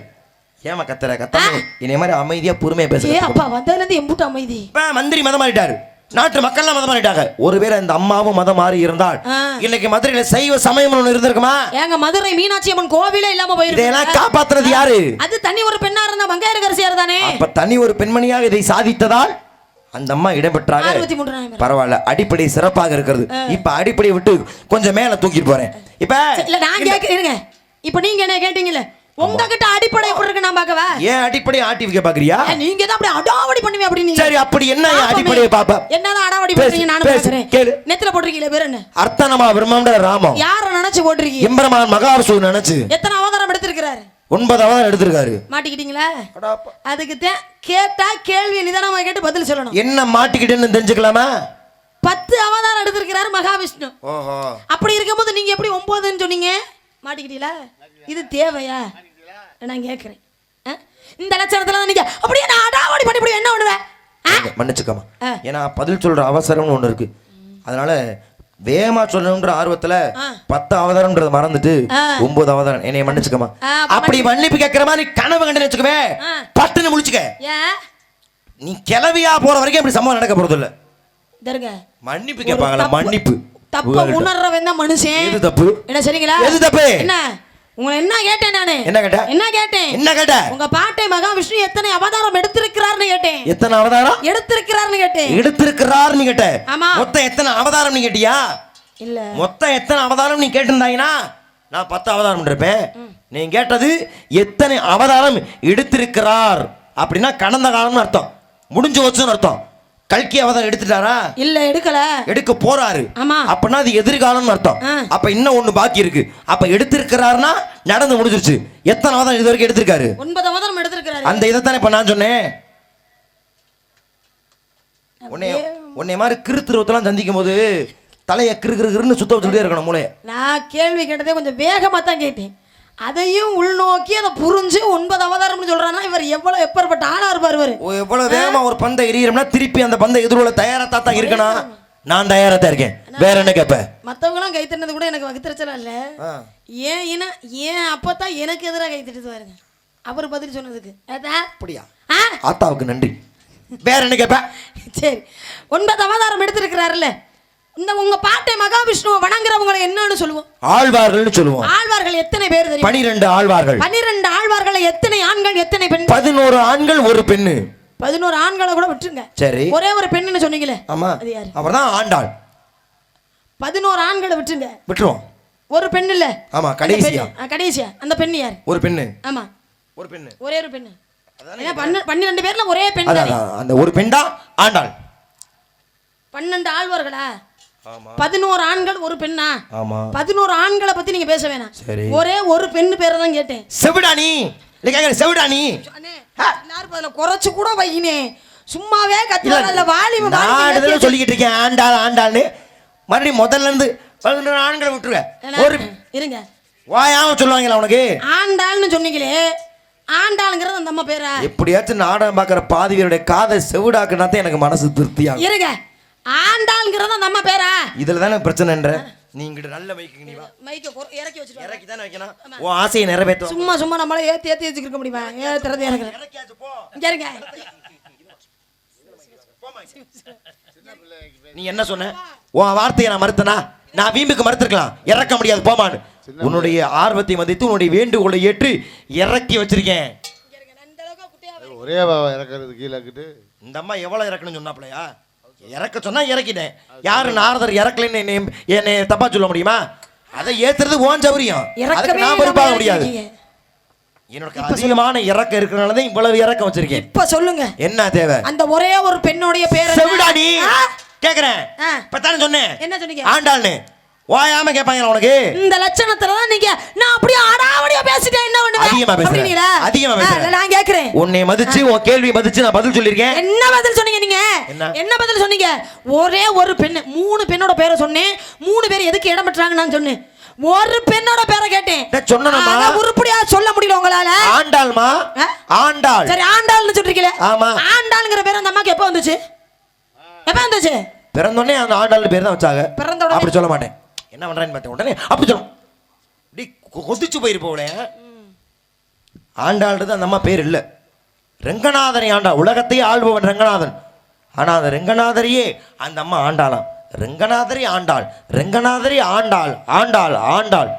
ஏமா கத்துற கத்தாம இனி மாதிரி அமைதியா பொறுமையா பேசுற. அப்பா வந்ததுல இருந்து எம்புட்டு அமைதி. மந்திரி மதம் மாறிட்டாரு, நாட்டு மக்கள்லாம் மதம் மாறிட்டாங்க. ஒருவேளை இந்த அம்மாவும் மதம் மாறி இருந்தால் இன்னைக்கு மதுரையில சைவ சமயம் ஒண்ணு இருந்திருக்குமா? ஏங்க மதுரை மீனாட்சி அம்மன் கோவிலே இல்லாம போயிருக்கு. இதெல்லாம் காப்பாத்துறது யாரு? அது தனி ஒரு பெண்ணா இருந்த மங்கையர்க்கரசியார் தானே. அப்ப தனி ஒரு பெண்மணியாக இதை சாதித்ததால் அந்த அம்மா இடம்பெற்றாங்க. பரவாயில்ல, அடிப்படை சிறப்பாக இருக்கிறது. இப்ப அடிப்படையை விட்டு கொஞ்சம் மேல தூக்கிட்டு போறேன். இப்ப இல்ல நான் கேக்குறேங்க, இப்ப நீங்க என்ன கேட்டீங்கல்ல, உங்ககிட்ட அடிப்படை எப்படி இருக்கு நான் பார்க்கவா? ஏன் அடிப்படை ஆட்டி வைக்க பாக்குறியா? நீங்க தான் அப்படி அடாவடி பண்ணுவீங்க அப்படி. நீங்க சரி, அப்படி என்ன அடிப்படையை பாப்பா? என்னதான் அடாவடி பண்றீங்க நானும் பாக்குறேன். கேளு. நெத்தில போட்டுருக்கீங்க பேர் என்ன? அர்த்தனமா பிரம்மாண்ட ராமம். யார நினைச்சு போட்டுருக்கீங்க? எம்பெருமான் மகாவிஷ்ணு நினைச்சு. எத்தனை அவதாரம் எடுத்திருக்காரு? 9 அவதாரம் எடுத்திருக்காரு. மாட்டிக்கிட்டீங்களா? அதுக்கு கேட்டா கேள்வி நிதானமா கேட்டு பதில் சொல்லணும். என்ன மாட்டிக்கிட்டேன்னு தெரிஞ்சுக்கலாமா? 10 அவதாரம் எடுத்திருக்கிறாரு மகாவிஷ்ணு. ஓஹோ. அப்படி இருக்கும்போது நீங்க எப்படி 9ன்னு சொன்னீங்க? மாட்டிக்கிட்டீங்களா? இது தேவையா நான் கேக்குறேன். இந்த லட்சணத்துல நீங்க அப்படியே நான் அடாவடி பண்ணி என்ன பண்ணுவேன்? மன்னிச்சுக்கமா, ஏன்னா பதில் சொல்ற அவசரம்னு ஒண்ணு இருக்கு. அதனால வேகமா சொல்லணும்ன்ற ஆர்வத்துல ஆ. 10 அவதாரம்ன்றத மறந்துட்டு ஆ. 9 அவதாரம் என்னைய மன்னிச்சுக்கமா. அப்ப அப்படி மன்னிப்பு கேட்கிற மாதிரி கனவு கண்டு வச்சுக்கவே ஆ. பட்டுன்னு முழிச்சுக்க. ஏன் நீ கிளவியா போற வரைக்கும் இப்படி சம்பவம் நடக்க போறது இல்ல. தருங்க மன்னிப்பு கேட்பாங்களா? மன்னிப்பு தப்ப உணர்றவன் தான் மனுஷன். எது தப்பு? என்ன சரிங்களா? எது தப்பு? என்ன உங்களை என்ன கேட்டேன் நானு? என்ன கேட்ட? என்ன கேட்டேன்? என்ன கேட்ட? உங்க பாட்டை மகாவிஷ்ணு எத்தனை அவதாரம் எடுத்திருக்கிறார்னு கேட்டேன். எத்தனை அவதாரம் எடுத்திருக்கிறார்னு கேட்டேன். எடுத்திருக்கிறார்னு கேட்ட. ஆமா. மொத்தம் எத்தனை அவதாரம் நீ கேட்டியா? இல்ல. மொத்தம் எத்தனை அவதாரம் நீ கேட்டிருந்தாயினா நான் 10 அவதாரம் இருப்பேன். நீ கேட்டது எத்தனை அவதாரம் எடுத்திருக்கிறார் அப்படின்னா கடந்த காலம்னு அர்த்தம், முடிஞ்சு வச்சுன்னு அர்த்தம். கல்கி அவதாரம் எடுத்துட்டாரா? இல்ல எடுக்கல. எடுக்க போறாரு. ஆமா. அப்படின்னா அது எதிர்காலம்னு அர்த்தம். அப்ப இன்னும் ஒண்ணு பாக்கி இருக்கு. அப்ப எடுத்திருக்கிறாருன்னா நடந்து முடிஞ்சிருச்சு. எத்தனை அவதாரம் இது வரைக்கும் எடுத்திருக்காரு? 9 அவதாரம் எடுத்திருக்கிறாரு. அந்த இதைத்தானே இப்ப நான் சொன்னேன். உன்னை மாதிரி கிருத்துருவத்தெல்லாம் சந்திக்கும் போது தலையை கிருன்னு சுத்த வச்சுட்டே இருக்கணும் மூளையை. நான் கேள்வி கேட்டதே கொஞ்சம் வேகமா தான் கேட்டேன். அதையும் உள்நோக்கி அதை புரிஞ்சு 9 அவதாரம்னு சொல்றானா இவர் எவ்வளவு எப்பேற்பட்ட ஆளா இருப்பார் இவரு. எவ்வளவு வேகமா ஒரு பந்தை எறிகிறோம்னா திருப்பி அந்த பந்தை எதிர்கொள்ள தயாரா தான் இருக்கணும். நான் தயாரா தான் இருக்கேன். வேற என்ன கேப்ப? மத்தவங்க எல்லாம் கை தட்டினது கூட எனக்கு வகுத்திரச்சலா இல்ல. ஏன் அப்பதான் எனக்கு எதிராக கை தட்டிட்டு பாருங்க அவர் பதில் சொன்னதுக்கு. அப்படியா? ஆத்தாவுக்கு நன்றி. வேற என்ன கேப்ப? சரி 9 அவதாரம் எடுத்திருக்கிறாருல்ல, இந்த உங்க பாட்டை மகாவிஷ்ணுவை வணங்குறவங்களை என்னன்னு சொல்லுவோம்? ஆழ்வார்கள்னு சொல்லுவோம். ஆழ்வார்கள் எத்தனை பேர் தெரியும்? 12 ஆழ்வார்கள். 12 ஆழ்வார்கள்ல எத்தனை ஆண்கள் எத்தனை பெண்? 11 ஆண்கள் ஒரு பெண்ணு. 11 ஆண்களை கூட விட்டுருங்க. சரி. ஒரே ஒரு பெண்ணுன்னு சொன்னீங்களே. ஆமா. அது யாரு? அவர்தான் ஆண்டாள். 11 ஆண்களை விட்டுருங்க. விட்டுருவோம். ஒரு பெண் இல்ல. ஆமா கடைசியா. கடைசியா அந்த பெண் யார்? ஒரு பெண்ணு. ஆமா ஒரு பெண்ணு. ஒரே ஒரு பெண்ணு. 12 பேர்ல ஒரே பெண். அந்த ஒரு பெண் தான் ஆண்டாள். 12 ஆழ்வார்களா? ஆமா. 11 ஆண்கள் ஒரு பெண்ணா? ஆமா. 11 ஆண்களை பத்தி நீங்க பேச வேணாம். சரி. ஒரே ஒரு பெண் பேரை தான் கேட்டேன். செவிடானி. செவிடானி. எல்லாரும் பதில குறைச்சு கூட வையினே. சும்மாவே கத்துறல வாலிப நான் சொல்லிக்கிட்டு இருக்கேன் ஆண்டாள் ஆண்டாள்னு. மறுபடியும் முதல்ல இருந்து 11 ஆண்களை விட்டுருவேன். ஒரு இருங்க. வாயாம சொல்லுவாங்களா உனக்கு? ஆண்டாள்னு சொன்னீங்களே, ஆண்டாளுங்கிறது அந்த அம்மா பேரா? எப்படியாச்சும் நாடகம் பார்க்குற பாதி பேருடைய காதை செவிடாக்குனா தான் எனக்கு மனசு திருப்தியாகும். இருங்க. ஆண்டாளுங்கிறது அந்த அம்மா பேரா? இதுல தானே பிரச்சனைன்ற. நீங்க நல்ல மைக்கு நீ வா. மைக்க இறக்கி வச்சிட்டு இறக்கி தானே வைக்கணும். உன் ஆசையை நிறைவேற்ற. சும்மா நம்மள ஏத்தி வச்சிருக்க முடியுமா? ஏத்துறது இறக்குறேன். இறக்கியாச்சு போ. இங்க இருங்க. நீ என்ன சொன்ன? உன் வார்த்தையை நான் மறுத்தனா? நான் வீம்புக்கு மறுத்திருக்கலாம். இறக்க முடியாது போமான்னு. உன்னுடைய ஆர்வத்தை மதித்து உன்னுடைய வேண்டுகோளை ஏற்று இறக்கி வச்சிருக்கேன். ஒரே இறக்குறது கீழே. இந்த அம்மா எவ்வளவு இறக்கணும்னு சொன்னாப்லையா? இறக்க சொன்னா இறக்கிட்டேன். யாரு நாரதர் இறக்கலன்னு என்னை தப்பா சொல்ல முடியுமா? அதை ஏத்துறது ஓன் சௌரியம். அதுக்கு நான் பொறுப்பாக முடியாது. என்னோட அதிகமான இறக்கம் இருக்கிறனாலதான் இவ்வளவு இறக்கம் வச்சிருக்கேன். இப்ப சொல்லுங்க என்ன தேவை? அந்த ஒரே ஒரு பெண்ணுடைய பேர் செவிடாடி கேக்குறேன். இப்பதானே சொன்னேன். என்ன சொன்னீங்க? ஆண்டாள்னு. ஓயாம கேட்பாங்க உனக்கு. இந்த லட்சணத்துல தான் நீங்க நான் அப்படியே அடாவடியா பேசிட்டேன். என்ன பண்ணுவீங்க? அதிகமா பேசுறேன். அதிகமா பேசுறேன். நான் கேக்குறேன். உன்னை மதிச்சு உன் கேள்வி மதிச்சு நான் பதில் சொல்லிருக்கேன். என்ன பதில் சொன்னீங்க நீங்க? என்ன பதில் சொன்னீங்க? ஒரே ஒரு பெண். 3 பெண்ணோட பேரை சொன்னேன். 3 பேர் எதுக்கு இடம் பெற்றாங்க நான் சொன்னேன். ஒரு பெண்ணோட பேரை கேட்டேன். சொன்னனமா? உருப்படியா சொல்ல முடியல உங்களால? ஆண்டாள்மா. ஆண்டாள். சரி ஆண்டாள்னு சொல்றீங்களே. ஆமா. ஆண்டாள்ங்கற பேர் அந்த அம்மாக்கு எப்ப வந்துச்சு? எப்ப வந்துச்சு? பிறந்தோடனே அந்த ஆண்டாள் பேர் தான் வச்சாங்க. பிறந்தோடனே அப்படி சொல்ல மாட்டேன். என்ன பண்றேன்னு பார்த்தேன். உடனே அப்படி சொல்லும். டி கொதிச்சு போயிருப்போல. ஆண்டாள்ன்றது அந்த அம்மா பேர் இல்ல. ரெங்கநாதனை ஆண்டாள். உலகத்தையே ஆள்பவன் ரெங்கநாதன். ஆனா அந்த ரெங்கநாதரையே அந்த அம்மா ஆண்டாளாம். ரெங்கநாதரி ஆண்டாள். ரெங்கநாதரி ஆண்டாள். ஆண்டாள் ஆண்டாள்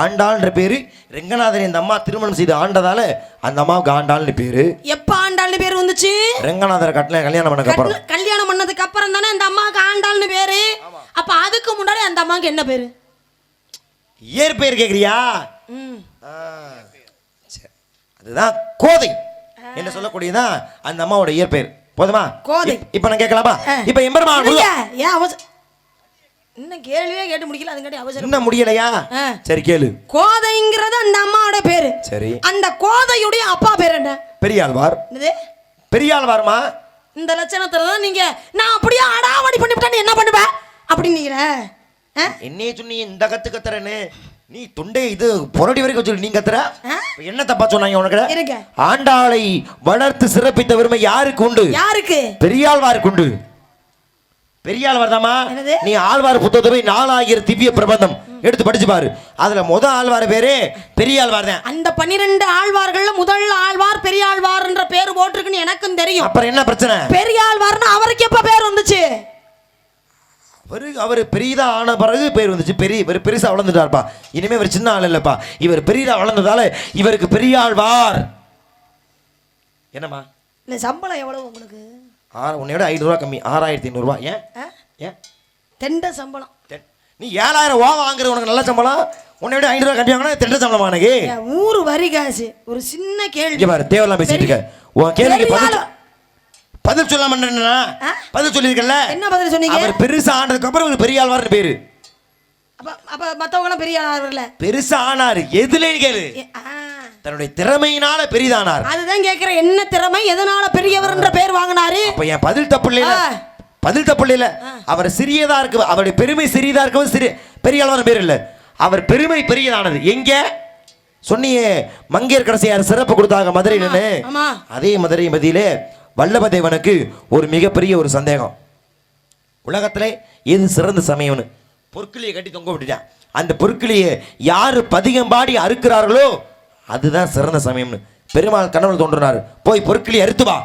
ஆண்டாள்ன்ற பேரு ரெங்கநாதரி அந்த அம்மா திருமணம் செய்து ஆண்டதால அந்த அம்மாவுக்கு ஆண்டாள்னு பேரு. எப்ப ஆண்டாள்னு பேர் வந்துச்சு? ரெங்கநாதரை கல்யாணம் பண்ணதுக்கு அப்புறம். கல்யாணம் பண்ணதுக்கு அப்புறம் தானே அந்த அம்மாவுக்கு ஆண்டாள்னு பேரு. அப்ப அதுக்கு முன்னாடி அந்த அம்மாவுக்கு என்ன பேரு? இயற்பெயர் கேக்குறியா? அதுதான் கோதை என்ன சொல்லக்கூடியதான் அந்த அம்மாவோட இயற்பெயர். போதுமா? கோதை. இப்ப நான் கேட்கலாமா? இப்ப எம்பெருமான் இன்னும் கேள்வியே கேட்டு முடிக்கல. அதுங்காட்டி அவசரம். என்ன முடியலையா? சரி கேளு. கோதைங்கிறது அந்த அம்மாவோட பேரு. சரி. அந்த கோதையுடைய அப்பா பேர் என்ன? பெரியாழ்வார். பெரியாழ்வார்மா. இந்த லட்சணத்துல தான் நீங்க நான் அப்படியே அடாவடி பண்ணிவிட்டேன்னு என்ன பண்ணுவ அப்படின்னீங்க. என்னையே சொன்னீ இந்த கத்துறேன்னு. நீ தொண்டை இது பொரடி வரைக்கும் சொல்லி நீ கத்துற. என்ன தப்பா சொன்னாங்க உனக்கு? ஆண்டாளை வளர்த்து சிறப்பித்த பெருமை யாருக்கு உண்டு? யாருக்கு? பெரியாழ்வாருக்கு உண்டு. பெரிய ஆழ்வார் தாமா. என்னது? நீ ஆழ்வார் புத்தகத்தை போய் 4000 திவ்ய பிரபந்தம் எடுத்து படிச்சு பாரு. அதுல ஆழ்வார் பேரு பெரிய ஆழ்வார் தான். அந்த 12 ஆழ்வார்கள்ல முதல் ஆழ்வார் பெரிய ஆழ்வார்ன்ற பேர் போட்டிருக்குன்னு எனக்கும் தெரியும். அப்புறம் என்ன பிரச்சனை? பெரிய ஆழ்வார்னா அவருக்கு எப்ப பேர் வந்துச்சு? அவர் பெரியதா ஆன பிறகு பேர் வந்துச்சு. இவர் பெருசா வளர்ந்துட்டாருப்பா. இனிமே இவர் சின்ன ஆள் இல்லப்பா. இவர் பெரியதா வளர்ந்ததால இவருக்கு பெரிய ஆழ்வார். என்னம்மா இந்த சம்பளம் எவ்வளவு உங்களுக்கு? உன்னையோட 500 ரூபா கம்மி, 6500 ரூபா. ஏன் ஏன் தெண்ட சம்பளம்? நீ 7000 ரூபா வாங்குற உனக்கு நல்ல சம்பளம், உன்னையோட 500 ரூபா கம்மி வாங்கினா தெண்ட சம்பளமா எனக்கு? ஊரு வரி காசு. ஒரு சின்ன கேள்வி பாரு, தேவையெல்லாம் பேசிட்டு இருக்க. உன் கேள்விக்கு பதில் சொல்ல மாட்டேன்னா பதில் சொல்லியிருக்கல. என்ன பதில் சொன்னீங்க? அவர் பெருசா ஆனதுக்கு அப்புறம் இவருக்கு பெரிய ஆழ்வார்னு பேரு. அப்ப மத்தவங்க எல்லாம் பெரிய ஆழ்வார்ல பெருசா ஆனாரு. எதுல கேளு, தன்னுடைய திறமையினால பெரிதானார். அதுதான் கேக்குறேன், என்ன திறமை, எதனால பெரியவர்ன்ற பேர் வாங்கினாரு? அப்ப என் பதில் தப்பு இல்ல, பதில் தப்பு இல்ல. அவர் சிறியதா இருக்கு, அவருடைய பெருமை சிறியதா இருக்கவும் பெரிய ஆழ்வார் பேர் இல்ல. அவர் பெருமை பெரியதானது. எங்க சொன்னியே மங்கையர்க்கரசியார் சிறப்பு கொடுத்தாங்க மதுரையிலன்னு. அதே மதுரை மதியிலே வல்லபதேவனுக்கு ஒரு மிகப்பெரிய ஒரு சந்தேகம். உலகத்திலே எது சிறந்த சமயம்னு பொற்கிளியை கட்டி தொங்க விட்டுட்டான். அந்த பொற்கிளியை யாரு பதிகம் பாடி அறுக்கிறார்களோ அதுதான் சிறந்த சமயம்னு பெருமாள் கனவுல தோன்றினார். போய் பொற்கிளி அறுத்து வா.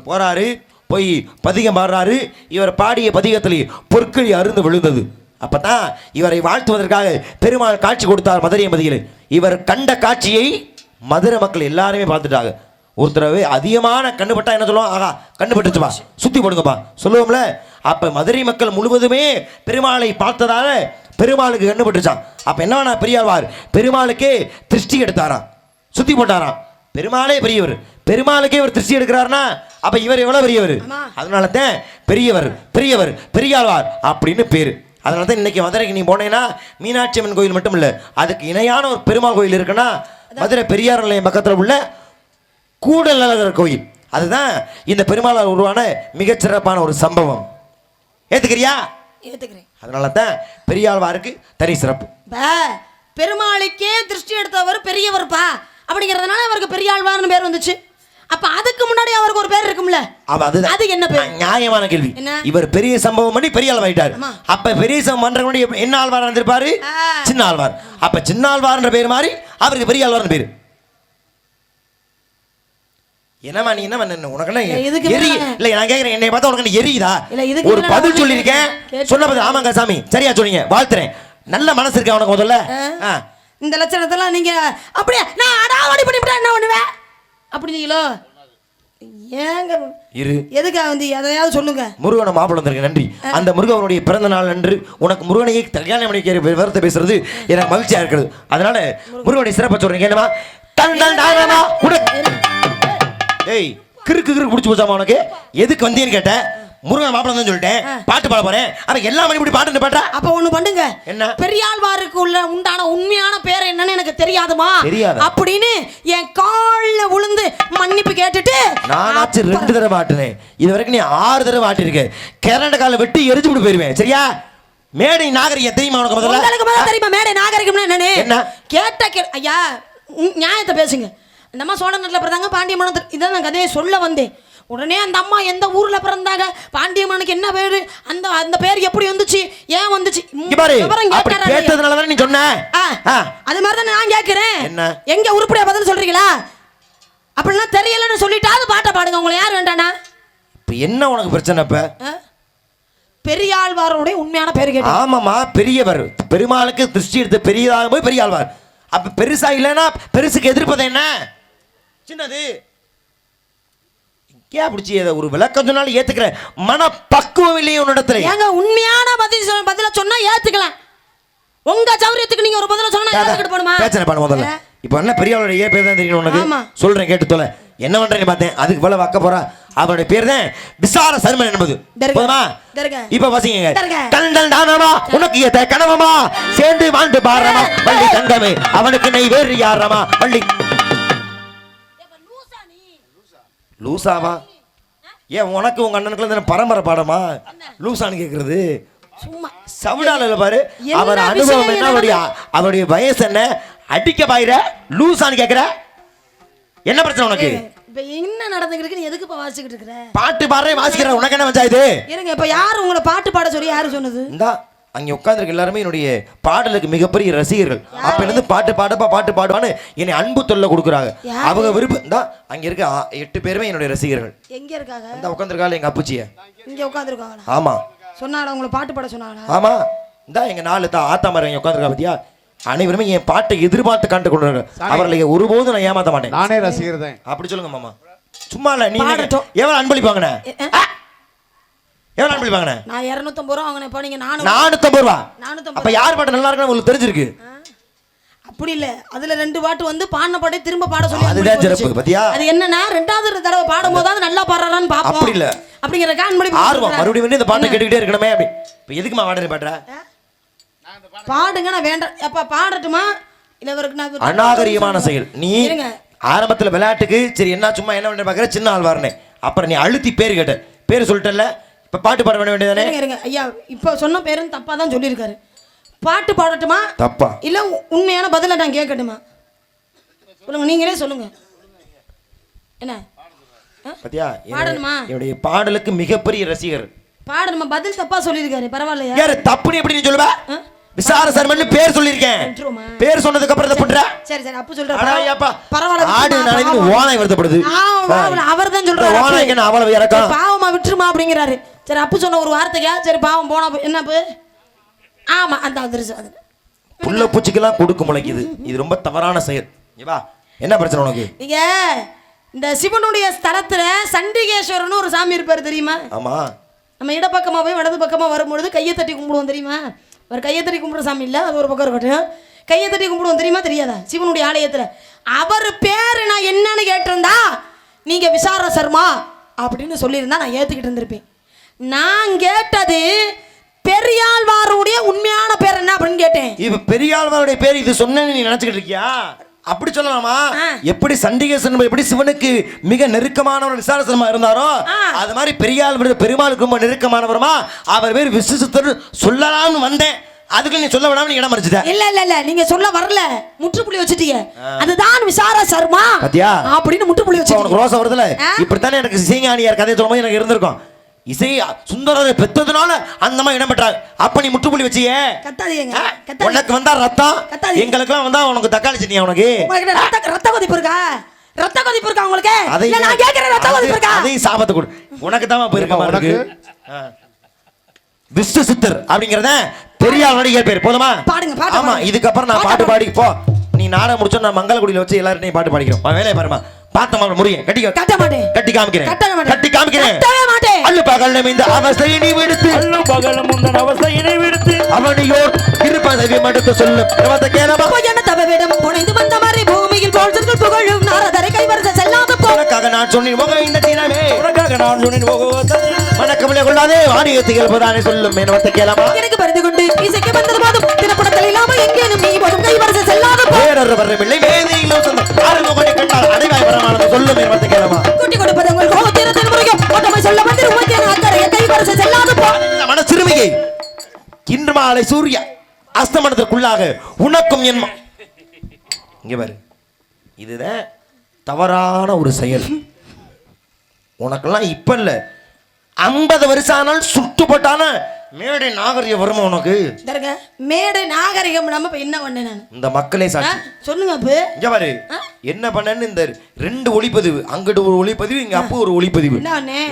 போறாரு, போய் பதிகம் பாடுறாரு. இவர் பாடிய பதிகத்திலே பொற்கிளி அருந்து விழுந்தது. அப்பதான் இவரை வாழ்த்துவதற்காக பெருமாள் காட்சி கொடுத்தார் மதுரை மதியில். இவர் கண்ட காட்சியை மதுரை மக்கள் எல்லாருமே பார்த்துட்டாங்க. ஒருத்தரவே அதிகமான கண்ணுபட்டா என்ன சொல்லுவோம்? ஆகா கண்ணுபட்டுச்சுப்பா, சுத்தி போடுங்கப்பா சொல்லுவோம்ல. அப்ப மதுரை மக்கள் முழுவதுமே பெருமாளை பார்த்ததால பெருமாளுக்கு கண்ணுபட்டுச்சான். அப்ப என்ன பெரியாழ்வார் பெருமாளுக்கே திருஷ்டி எடுத்தாராம், சுத்தி போட்டாராம். பெருமாளே பெரியவர், பெருமாளுக்கே இவர் திருஷ்டி எடுக்கிறாருன்னா அப்ப இவர் எவ்வளவு பெரியவர். அதனால தான் பெரியவர் பெரியவர் பெரியாழ்வார் அப்படின்னு பேரு. அதனால தான் இன்னைக்கு மதுரைக்கு நீ போனேன்னா மீனாட்சி அம்மன் கோயில் மட்டும் இல்லை, அதுக்கு இணையான ஒரு பெருமாள் கோயில் இருக்குன்னா மதுரை பெரியார் நிலையம் பக்கத்தில் உள்ள கூடலழகர் கோயில். அதுதான் இந்த பெருமாளால் உருவான மிகச்சிறப்பான ஒரு சம்பவம். ஏத்துக்கிறியா? ஏத்துக்கிறேன். அதனால தான் பெரியாழ்வாருக்கு தனி சிறப்பு. பெருமாளுக்கே திருஷ்டி எடுத்தவர் பெரியவர்ப்பா அப்படிங்கிறதுனால அவருக்கு பெரியாழ்வார்னு பேர் வந்துச்சு. அப்ப அதுக்கு முன்னாடி அவருக்கு ஒரு பேர் இருக்கும்ல, அது என்ன பேர்? நியாயமான கேள்வி. இவர் பெரிய சம்பவம் பண்ணி பெரிய ஆழ்வார் ஆயிட்டார். அப்ப பெரிய சம்பவம் பண்ற முன்னாடி என்ன ஆழ்வார் இருந்திருப்பாரு? சின்ன ஆழ்வார். அப்ப சின்ன ஆழ்வார்ன்ற பேர் மாதிரி அவருக்கு பெரிய ஆழ்வார்னு பேரு. என்னமா நீ என்ன பண்ண? உனக்கு எரி இல்ல, நான் கேக்குறேன், என்னை பார்த்தா உனக்கு எரியுதா? ஒரு பதில் சொல்லியிருக்கேன், சொன்ன பதில் ஆமாங்க சாமி சரியா சொன்னீங்க, வாழ்த்துறேன். நல்ல மனசு இருக்கா உனக்கு? முதல்ல இந்த லட்சணத்தெல்லாம் நீங்க அப்படியே நான் அடாவடி பண்ணிவிட்டா என்ன பண்ணுவேன் அப்படிங்களோ? ஏங்க இரு, எதுக்காக வந்து எதையாவது சொல்லுங்க. முருகனை மாப்பிள்ள வந்திருக்கு, நன்றி. அந்த முருகனுடைய பிறந்த நாள் அன்று உனக்கு முருகனையே கல்யாணம் பண்ணிக்கிற விவரத்தை பேசுறது எனக்கு மகிழ்ச்சியா இருக்கிறது. அதனால முருகனுடைய சிறப்பை சொல்றீங்க. என்னமா ஏய் கிறுக்கு பிடிச்சி போச்சாமா உனக்கு? எதுக்கு வந்தேன்னு கேட்டேன். முருகன் மாப்பிள்ள தான் சொல்லிட்டேன், பாட்டு பாட போறேன். அவன் எல்லா மணி இப்படி பாட்டு பாட்டா. அப்ப ஒண்ணு பண்ணுங்க, என்ன பெரியாழ்வாருக்கு உண்டான உண்மையான பேர் என்னன்னு எனக்கு தெரியாதுமா அப்படின்னு என் கால்ல விழுந்து மன்னிப்பு கேட்டுட்டு நானாச்சு 2 தடவை பாட்டுனேன். இது வரைக்கும் நீ 6 தடவை பாட்டிருக்க. கேரண்ட கால வெட்டி எரிஞ்சு விட்டு போயிருவேன். சரியா? மேடை நாகரிகம் தெரியுமா உனக்கு? முதல்ல தெரியுமா மேடை நாகரிகம்னா என்னன்னு? என்ன கேட்ட ஐயா நியாயத்தை பேசுங்க. இந்த அம்மா சோழ நாட்டில் பிறந்தாங்க, பாண்டியமன்னன். இதான் நான் கதையை சொல்ல வந்தேன். உடனே அந்த அம்மா எந்த ஊர்ல பிறந்தாங்க, பாண்டியம்மனுக்கு என்ன பேரு, அந்த அந்த பேர் எப்படி வந்துச்சு, ஏன் வந்துச்சு கேட்டதுனால நீ சொன்ன. அது மாதிரி தான் நான் கேட்கிறேன். எங்க உருப்படியா பதில் சொல்றீங்களா? அப்படிலாம் தெரியலன்னு சொல்லிட்டாது பாட்டை பாடுங்க. உங்களை யார் வேண்டானா? இப்ப என்ன உனக்கு பிரச்சனை? இப்ப பெரியாழ்வாரோட உண்மையான பேர் கேட்டு. ஆமாமா, பெரியவர். பெருமாளுக்கு திருஷ்டி எடுத்த பெரியதாக போய் பெரியாழ்வார். அப்ப பெருசா இல்லைன்னா பெருசுக்கு எதிர்ப்பது என்ன? சின்னது பிடிச்சி ஒரு விளக்கம் சொன்னாலும் ஏத்துக்கிற மன பக்குவம் இல்லையே உன்னிடத்துல. ஏங்க உண்மையான பதில சொன்னா ஏத்துக்கலாம். உங்க சௌரியத்துக்கு நீங்க ஒரு பதில சொன்னா ஏத்துக்கிட்டு போணுமா? பிரச்சனை பண்ண முதல்ல. இப்போ என்ன பெரியவளுடைய பேர் தான் தெரியும் உனக்கு? சொல்றேன் கேட்டு தொலை. என்ன பண்றேன்னு பார்த்தேன், அதுக்கு போல வைக்க போறா. அவருடைய பேர் தான் விசார சர்மன் என்பது. போதுமா? இப்ப வாசிங்க. கண்டல் தானமா உனக்கு ஏத்த கனவமா சேர்ந்து வாழ்ந்து பாரமா வள்ளி தங்கமே அவனுக்கு நெய் வேறு யாரமா வள்ளி. லூசாவா? ஏன் உனக்கு உங்க அண்ணனுக்குள்ள பரம்பரை பாடமா லூசான்னு கேக்குறது? சவுடால பாரு. அவர் அனுபவம் என்ன, அவருடைய வயசு என்ன, அடிக்க பாயிர லூசான்னு கேக்குற? என்ன பிரச்சனை உனக்கு? இப்ப என்ன நடந்துருக்கு நீ எதுக்கு இப்ப வாசிக்கிட்டு இருக்கிற? பாட்டு பாடுறேன் வாசிக்கிறேன், உனக்கு என்ன பஞ்சாயத்து? இருங்க, இப்ப யாரு உங்களை பாட்டு பாட சொல்லி யாரு சொன்னது? இந்தா அங்கே உட்காந்துருக்க எல்லாருமே என்னுடைய பாடலுக்கு மிகப்பெரிய ரசிகர்கள். அப்ப இருந்து பாட்டு பாடுவான்னு என்னை அன்பு தொல்லை கொடுக்குறாங்க. அவங்க விருப்பம் இந்தா அங்க இருக்க 8 பேருமே என்னுடைய ரசிகர்கள். எங்க இருக்காங்க? இந்த உட்காந்துருக்காள் எங்க அப்புச்சிய. இங்க உட்காந்துருக்காங்களா? ஆமா. சொன்னால உங்களை பாட்டு பாட சொன்னாங்களா? ஆமா. இந்தா எங்க 4 ஆத்தா மாதிரி உட்காந்துருக்கா பத்தியா? அனைவருமே என் பாட்டை எதிர்பார்த்து கண்டு கொண்டு அவர்களை ஒருபோதும் நான் ஏமாத்த மாட்டேன். நானே ரசிகர் தான். அப்படி சொல்லுங்க மாமா. சும்மா இல்ல, நீ எவ்வளவு அன்பளிப்பாங்கண்ணே? எவ்வளவு அன்பளிப்பாங்கண்ணே? நான் 250 ரூபா வாங்கினேன். இப்போ நீங்க 450 ரூபா. 450. அப்ப யார் பாட்டு நல்லா இருக்குன்னு உங்களுக்கு தெரிஞ்சிருக்கு? அப்படி இல்ல, அதுல 2 பாட்டு வந்து பாடின பாட்டை திரும்ப பாட சொல்லி அதுதான் சிறப்பு பத்தியா? அது என்னன்னா 2வது தடவை பாடும்போது அது நல்லா பாடுறான்னு பாப்போம். அப்படி இல்ல, அப்படிங்கிற அன்பளிப்பு ஆர்வம் மறுபடியும் வந்து இந்த பாட்டை கேட்டுக்கிட்டே இருக்கணுமே. அப்படி இப்ப எதுக்குமா பாடுற பாடுற? பாடுங்க, நான் வேண்டாம். அப்ப பாடட்டுமா இல்ல இவருக்கு நான் அநாகரிகமான செயல். நீ ஆரம்பத்துல விளையாட்டுக்கு சரி என்ன சும்மா என்ன பண்ண பாக்குற சின்ன ஆள் வரனே, அப்புறம் நீ அழுத்தி பேர் கேட்ட பேர் சொல்லிட்டல, இப்ப பாட்டு பாட வேண்டியதானே? இருங்க ஐயா, இப்ப சொன்ன பேரும் தப்பா தான் சொல்லியிருக்காரு. பாட்டு பாடட்டுமா தப்பா இல்ல உண்மையான பதில நான் கேட்கட்டுமா? சொல்லுங்க, நீங்களே சொல்லுங்க. என்ன பத்தியா? பாடணுமா? என்னுடைய பாடலுக்கு மிகப்பெரிய ரசிகர். பாடணுமா? பதில் தப்பா சொல்லியிருக்காரு, பரவாயில்லையா? யாரு தப்புன்னு எப்படி நீ சொல்லுவ? விசார சர்மன்னு பேர் சொல்லிருக்கேன். பேர் சொன்னதுக்கு அப்புறம் இத பண்ற? சரி சரி, அப்ப சொல்றேன். அடாயப்பா பரவாயில்லை. ஆடு நாளைக்கு ஓனை வருத்தப்படுது. அவர்தான் சொல்றாரு. ஓனைக்கு நான் அவ்வளவு இறக்கம். பாவமா விட்டுருமா அப்படிங்கறாரு. சரி, அப்ப சொன்ன ஒரு வார்த்தையா? சரி, பாவம் போனா என்னப்பு? ஆமா, அந்த அதிர்ச்சி அது. புள்ள பூச்சிக்கெல்லாம் கொடுக்கு முளைக்குது. இது ரொம்ப தவறான செயல். இவா என்ன பிரச்சனை உனக்கு? நீங்க இந்த சிவனுடைய ஸ்தலத்துல சண்டிகேஸ்வரன் ஒரு சாமி இருப்பாரு தெரியுமா? ஆமா. நம்ம இடப்பக்கமா போய் வலது பக்கமா வரும்பொழுது கையை தட்டி கும்பிடுவோம் தெரியுமா? ஒரு கையை தட்டி கும்பிடுற சாமி இல்ல, அது ஒரு பக்கம் இருக்கட்டும். கையை தட்டி கும்பிடுவோம் தெரியுமா தெரியாதா? சிவனுடைய ஆலயத்துல அவர் பேரு நான் என்னன்னு கேட்டிருந்தா நீங்க விசார சர்மா அப்படின்னு சொல்லியிருந்தா நான் ஏத்துக்கிட்டு இருந்திருப்பேன். நான் கேட்டது பெரியாழ்வாருடைய உண்மையான பேர் என்ன அப்படின்னு கேட்டேன். இப்ப பெரியாழ்வாருடைய பேர் இது சொன்னேன்னு நீ நினைச்சுக்கிட்டு இருக்கியா? அப்படி சொல்லலாமா? எப்படி சண்டிகேசன் எப்படி சிவனுக்கு மிக நெருக்கமானவர் விசாரசனமா இருந்தாரோ அது மாதிரி பெரியாழ்வார் பெருமாளுக்கு ரொம்ப நெருக்கமானவருமா அவர் பேர் விசுசித்தர் சொல்லலாம்னு வந்தேன். அதுக்கு நீ சொல்ல விடாம நீ இடம் மறைச்சிட்ட. இல்ல இல்ல இல்ல, நீங்க சொல்ல வரல, முற்றுப்புள்ளி வச்சிட்டீங்க. அதுதான் விசார சர்மா பாத்தியா அப்படின்னு முற்றுப்புள்ளி வச்சிட்டீங்க. உனக்கு ரோசம் வருதுல? இப்படித்தானே எனக்கு சீங்கானியார் கதை சொல்லும்போது எனக்கு இருந்திருக்கும். இசை சுந்தரரை பெற்றதுனால அந்த மாதிரி இடம் பெற்றாங்க. அப்ப நீ முற்றுப்புள்ளி வச்சியே. கத்தாதீங்க. உனக்கு வந்தா ரத்தம், எங்களுக்கெல்லாம் வந்தா உனக்கு தக்காளி சட்னியா? உனக்கு ரத்த கொதிப்பு இருக்கா? ரத்த கொதிப்பு இருக்கா உங்களுக்கு? இல்ல நான் கேக்குறேன், ரத்த கொதிப்பு இருக்கா? அதையும் சாபத்தை கொடு. உனக்கு தான் போயிருக்க மாதிரி இருக்கு. விஷ்ணு சித்தர் அப்படிங்கறத பெரியாளுடைய பேர் போதுமா? பாடுங்க பாட்டு. ஆமா, இதுக்கப்புறம் நான் பாட்டு பாடி போ. நீ நாடகம் முடிச்சோம் நான் மங்களகுடியில வச்சு எல்லார்ட்டையும் பாட்டு பாடிக்கிறோம். வேலையை பாருமா. பாத்தமா முடியும். கட்ட மாட்டேன். கட்டி காமிக்கிறேன். கட்டி காமிக்கிறேன். அல்லு பகலும் இந்த அவஸ்தையினை விடுத்து, அல்லு பகலும் இந்த அவஸ்தையினை விடுத்து அவனியோர் இருப்பதை மடுத்து சொல்லும் பிரவத கேளமா. என்ன தவவிடம் புனைந்து வந்த மாதிரி பூமியில் போல்சர்கள் புகழும் நாரதரை கைவரச செல்லாத உனக்காக நான் சொன்னேன் போக இந்த தினமே, உனக்காக நான் சொன்னேன் போக வணக்கமில்லை கொள்ளாதே வாணியத்தை இயல்புதானே சொல்லும் என்னவத்தை கேளமா. எனக்கு பறிந்து கொண்டு இசைக்கு வந்தது போதும் தினப்படத்தில் இல்லாம எங்கேனும் நீ போதும் கைவரச செல்லாத வேறொரு வரவில்லை வேதியிலும் சொந்த ஆறுமுகனை கண்டால் அடைவாய் வரமானது சொல்லும் என்னவத்தை கேளமா. கூட்டி கொடுப்பது உங்கள் கோபத்திரத்தின் முறையும் ஒட்டமை சொல்ல வந்து உமக்கேன அக்கறையை கைவரச செல்லாத போ. மன சிறுமியை இன்று மாலை சூரிய அஸ்தமனத்திற்குள்ளாக உனக்கும் என் இங்க பாரு, இதுதான் தவறான ஒரு செயல். உனக்கெல்லாம் இப்ப இல்ல 50 வருஷம் ஆனால் சுட்டுப்பட்டான மேடை நாகரிகம் வருமா உனக்கு? மேடை நாகரிகம் இல்லாம என்ன பண்ணேன் நான்? இந்த மக்களே சாட்சி சொல்லுங்க. அப்ப இங்க பாரு என்ன பண்ணேன்னு இந்த 2 ஒளிப்பதிவு, அங்கிட்டு ஒரு ஒளிப்பதிவு, இங்க அப்போ ஒரு ஒளிப்பதிவு.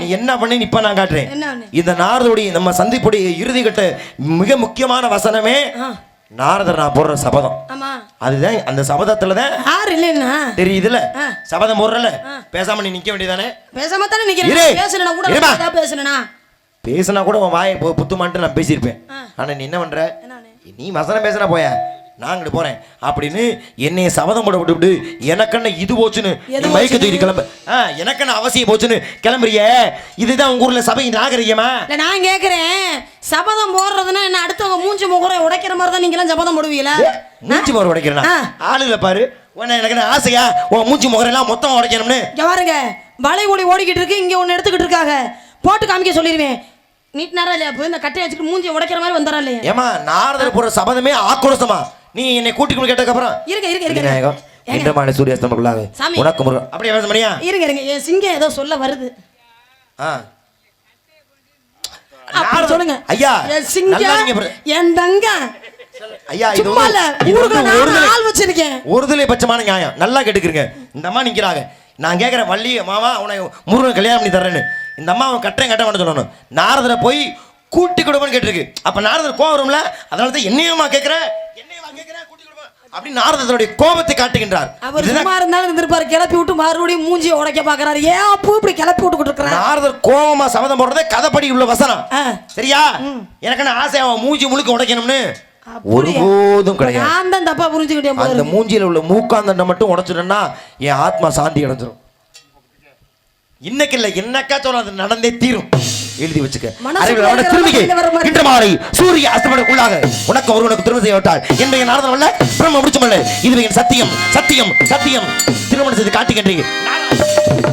நீ என்ன பண்ணேன்னு இப்ப நான் காட்டுறேன். இந்த நாரதோடைய நம்ம சந்திப்புடைய இறுதி கட்ட மிக முக்கியமான வசனமே நாரதர் நான் போடுற சபதம். அதுதான் அந்த சபதத்துலதான் தெரியுதுல சபதம் போடுறல. பேசாம நீ நிக்க வேண்டியதானே? பேசாம தானே நிக்கிறேன். பேசினா கூட உன் வாயை புத்துமான்ட்டு நான் பேசியிருப்பேன். ஆனா நீ என்ன பண்ற? நீ வசனம் பேசுனா போய நான் அங்கிட்டு போறேன் அப்படின்னு என்னைய சபதம் போட விட்டு எனக்கென்ன இது போச்சுன்னு மைக்க தூக்கி கிளம்ப, எனக்கென்ன அவசியம் போச்சுன்னு கிளம்புறிய. இதுதான் உங்க ஊர்ல சபை நாகரிகமா? நான் கேக்குறேன், சபதம் போடுறதுன்னா என்ன அடுத்தவங்க மூஞ்சி முகரை உடைக்கிற மாதிரி தான் நீங்க எல்லாம் சபதம் போடுவீங்களா? மூஞ்சி முகரை உடைக்கிறேன் ஆளுல பாரு. எனக்கு என்ன ஆசையா உன் மூஞ்சி முகரெல்லாம் மொத்தம் உடைக்கணும்னு? பாருங்க, வலை ஒளி ஓடிக்கிட்டு இருக்கு, இங்க ஒன்னு எடுத்துக்கிட்டு இருக்காங்க, போட்டு காமிக்க சொல்லிடுவேன். நீட்னாரா இல்லையா? இந்த கட்டையை வச்சுட்டு மூஞ்சி உடைக்கிற மாதிரி வந்தாரா இல்லையா? ஏமா நாரதர் போற சபதமே ஆக்ரோஷமா? நீ என்னை கூட்டிக்கொண்டு கேட்டதுக்கு அப்புறம் இன்று மாலை சூரியாஸ்தமக்குள்ளாக சாமி. உனக்கு முருகன் அப்படியே பேச முடியா இருங்க இருங்க என் சிங்கம் ஏதோ சொல்ல வருது அப்படி சொல்லுங்க ஐயா என் சிங்கம் நல்லா நீங்க என் தங்க ஐயா இது சும்மா இல்ல, இது ஊருக்குள்ள வந்து நான் ஒருதலை- ஆள் வச்சிருக்கேன். ஒருதலை பட்சமான நியாயம் நல்லா கேட்டுக்கிறீங்க. இந்த அம்மா நிக்கிறாங்க, நான் கேட்கிறேன் வள்ளி மாமா உன்னை முருகன் கல்யாணம் பண்ணி தர்றேன்னு. இந்த அம்மா அவன் கட்டம் கட்ட வேண்டாம் சொல்லணும். நாரதரை போய் கூட்டி கொடுப்பேன்னு கேட்டிருக்கு. அப்ப நாரதர் கோவம் வரும்ல, அதனால தான் என்னையமா கேட்கிறேன் கூட்டி கொடுப்பேன் அப்படி நாரதருடைய கோபத்தை காட்டுகின்றார். அவர் சும்மா இருந்தாலும் இருந்திருப்பாரு, கிளப்பி விட்டு மறுபடியும் மூஞ்சியை உடைக்க பாக்குறாரு. ஏன் அப்போ இப்படி கிளப்பி விட்டுக்கிட்டு இருக்கிறார்? நாரதர் கோபமா சபதம் போடுறதே கதைப்படி உள்ள வசனம். சரியா? எனக்கு என்ன ஆசை அவன் மூஞ்சி முழுக்க உடைக்கணும்னு ஒருபோதும் கிடையாது. நான் தான் தப்பா புரிஞ்சுக்கிட்டேன். அந்த மூஞ்சியில உள்ள மூக்காந்தண்டை மட்டும் உடைச்சிட்டேன்னா என் ஆத்மா சாந்தி அடைஞ்சிரும். இன்னைக்கு இல்ல என்னக்கா சொல்ல அது நடந்தே தீரும். எழுதி வச்சுக்க. இன்று மாலை சூரிய அஸ்தமனக்குள்ளாக உனக்கு ஒருவனுக்கு திருமணம் செய்ய விட்டால் என்னுடைய நாரதன் அல்ல பிரம்ம முடிச்சமல்ல. இது என் சத்தியம் சத்தியம் சத்தியம். திருமணம் செய்து காட்டுகின்றீங்க.